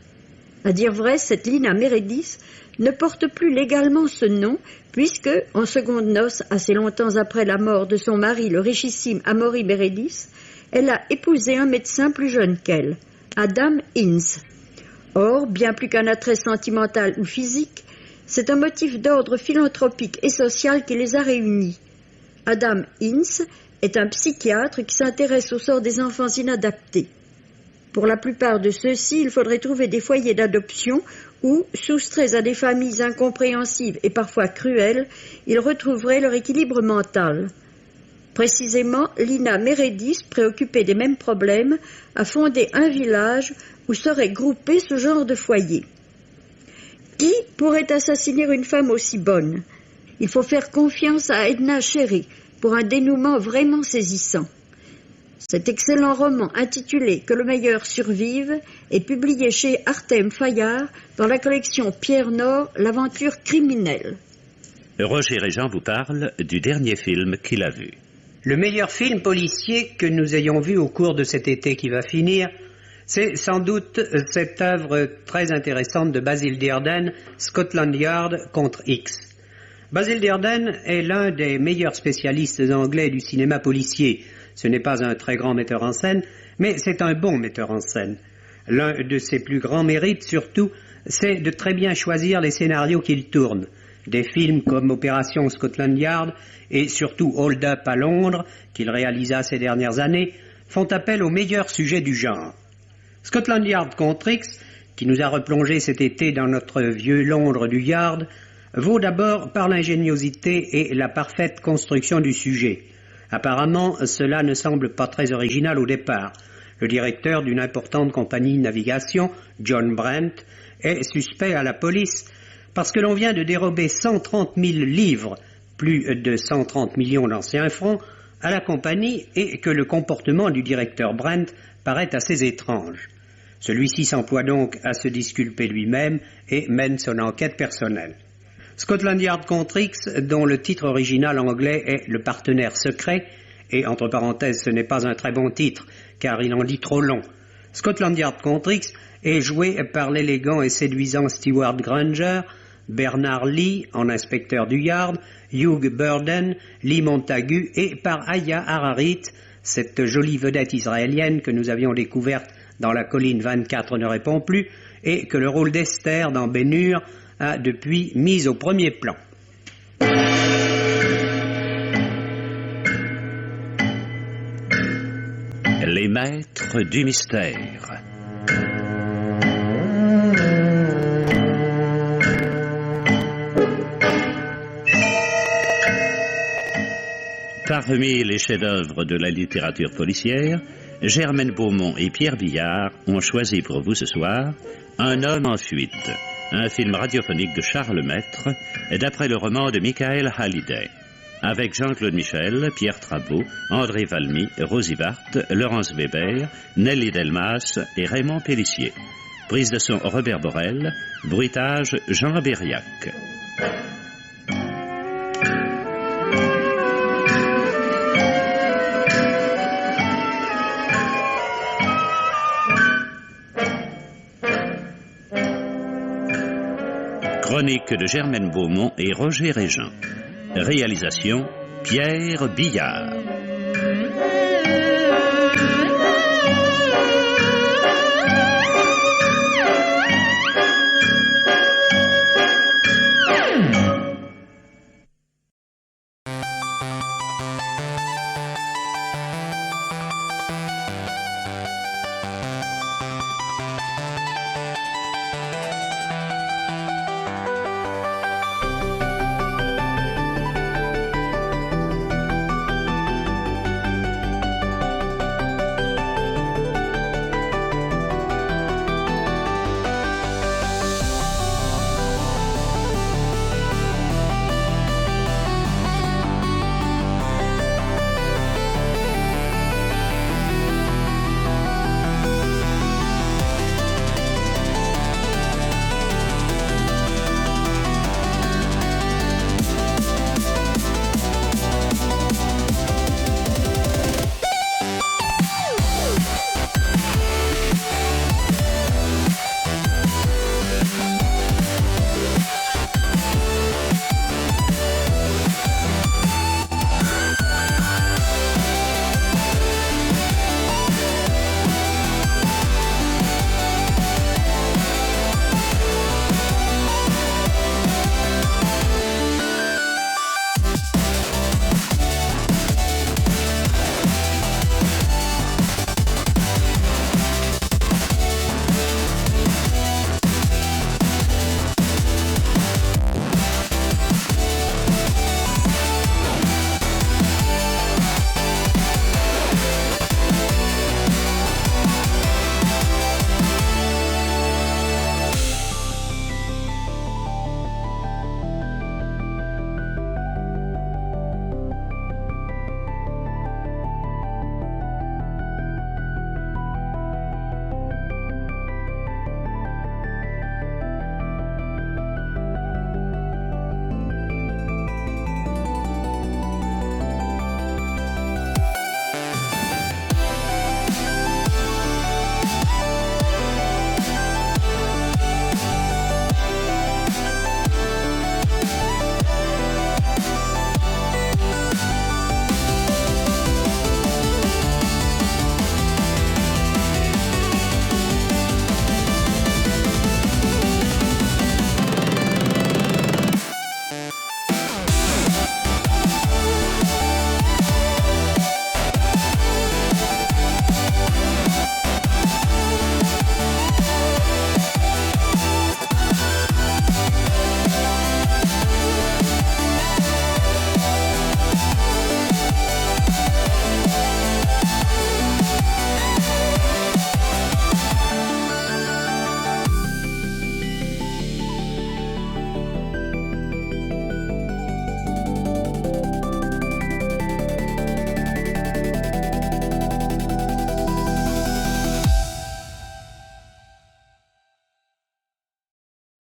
À dire vrai, cette Lina Meredith ne porte plus légalement ce nom, puisque, en secondes noces, assez longtemps après la mort de son mari, le richissime Amory Meredith, elle a épousé un médecin plus jeune qu'elle, Adam Ince. Or, bien plus qu'un attrait sentimental ou physique, c'est un motif d'ordre philanthropique et social qui les a réunis. Adam Ince est un psychiatre qui s'intéresse au sort des enfants inadaptés. Pour la plupart de ceux-ci, il faudrait trouver des foyers d'adoption où, soustraits à des familles incompréhensives et parfois cruelles, ils retrouveraient leur équilibre mental. Précisément, Lina Meredith, préoccupée des mêmes problèmes, a fondé un village où serait groupé ce genre de foyer. Qui pourrait assassiner une femme aussi bonne? Il faut faire confiance à Edna Sherry pour un dénouement vraiment saisissant. Cet excellent roman intitulé « Que le meilleur survive » est publié chez Artem Fayard dans la collection Pierre Nord, l'aventure criminelle. Roger Régent vous parle du dernier film qu'il a vu. Le meilleur film policier que nous ayons vu au cours de cet été qui va finir, c'est sans doute cette œuvre très intéressante de Basil Dearden, Scotland Yard contre X. Basil Dearden est l'un des meilleurs spécialistes anglais du cinéma policier. Ce n'est pas un très grand metteur en scène, mais c'est un bon metteur en scène. L'un de ses plus grands mérites, surtout, c'est de très bien choisir les scénarios qu'il tourne. Des films comme Opération Scotland Yard et surtout Hold Up à Londres, qu'il réalisa ces dernières années, font appel aux meilleurs sujets du genre. Scotland Yard contre X, qui nous a replongé cet été dans notre vieux Londres du Yard, vaut d'abord par l'ingéniosité et la parfaite construction du sujet. Apparemment, cela ne semble pas très original au départ. Le directeur d'une importante compagnie de navigation, John Brent, est suspect à la police parce que l'on vient de dérober 130 000 livres, plus de 130 millions d'anciens francs, à la compagnie et que le comportement du directeur Brent paraît assez étrange. Celui-ci s'emploie donc à se disculper lui-même et mène son enquête personnelle. Scotland Yard contre X, dont le titre original anglais est Le partenaire secret, et entre parenthèses ce n'est pas un très bon titre, car il en dit trop long. Scotland Yard contre X est joué par l'élégant et séduisant Stewart Granger, Bernard Lee en inspecteur du Yard, Hugh Burden, Lee Montagu et par Aya Hararit, cette jolie vedette israélienne que nous avions découverte dans La colline 24 ne répond plus, et que le rôle d'Esther dans Ben-Hur a depuis mis au premier plan. Les maîtres du mystère. Parmi les chefs-d'œuvre de la littérature policière, Germaine Beaumont et Pierre Billard ont choisi pour vous ce soir Un homme en fuite, un film radiophonique de Charles Maître, d'après le roman de Michael Halliday, avec Jean-Claude Michel, Pierre Trabeau, André Valmy, Rosie Barthes, Laurence Weber, Nelly Delmas et Raymond Pellissier. Prise de son Robert Borel, bruitage Jean Berriac. Chronique de Germaine Beaumont et Roger Régent. Réalisation Pierre Billard.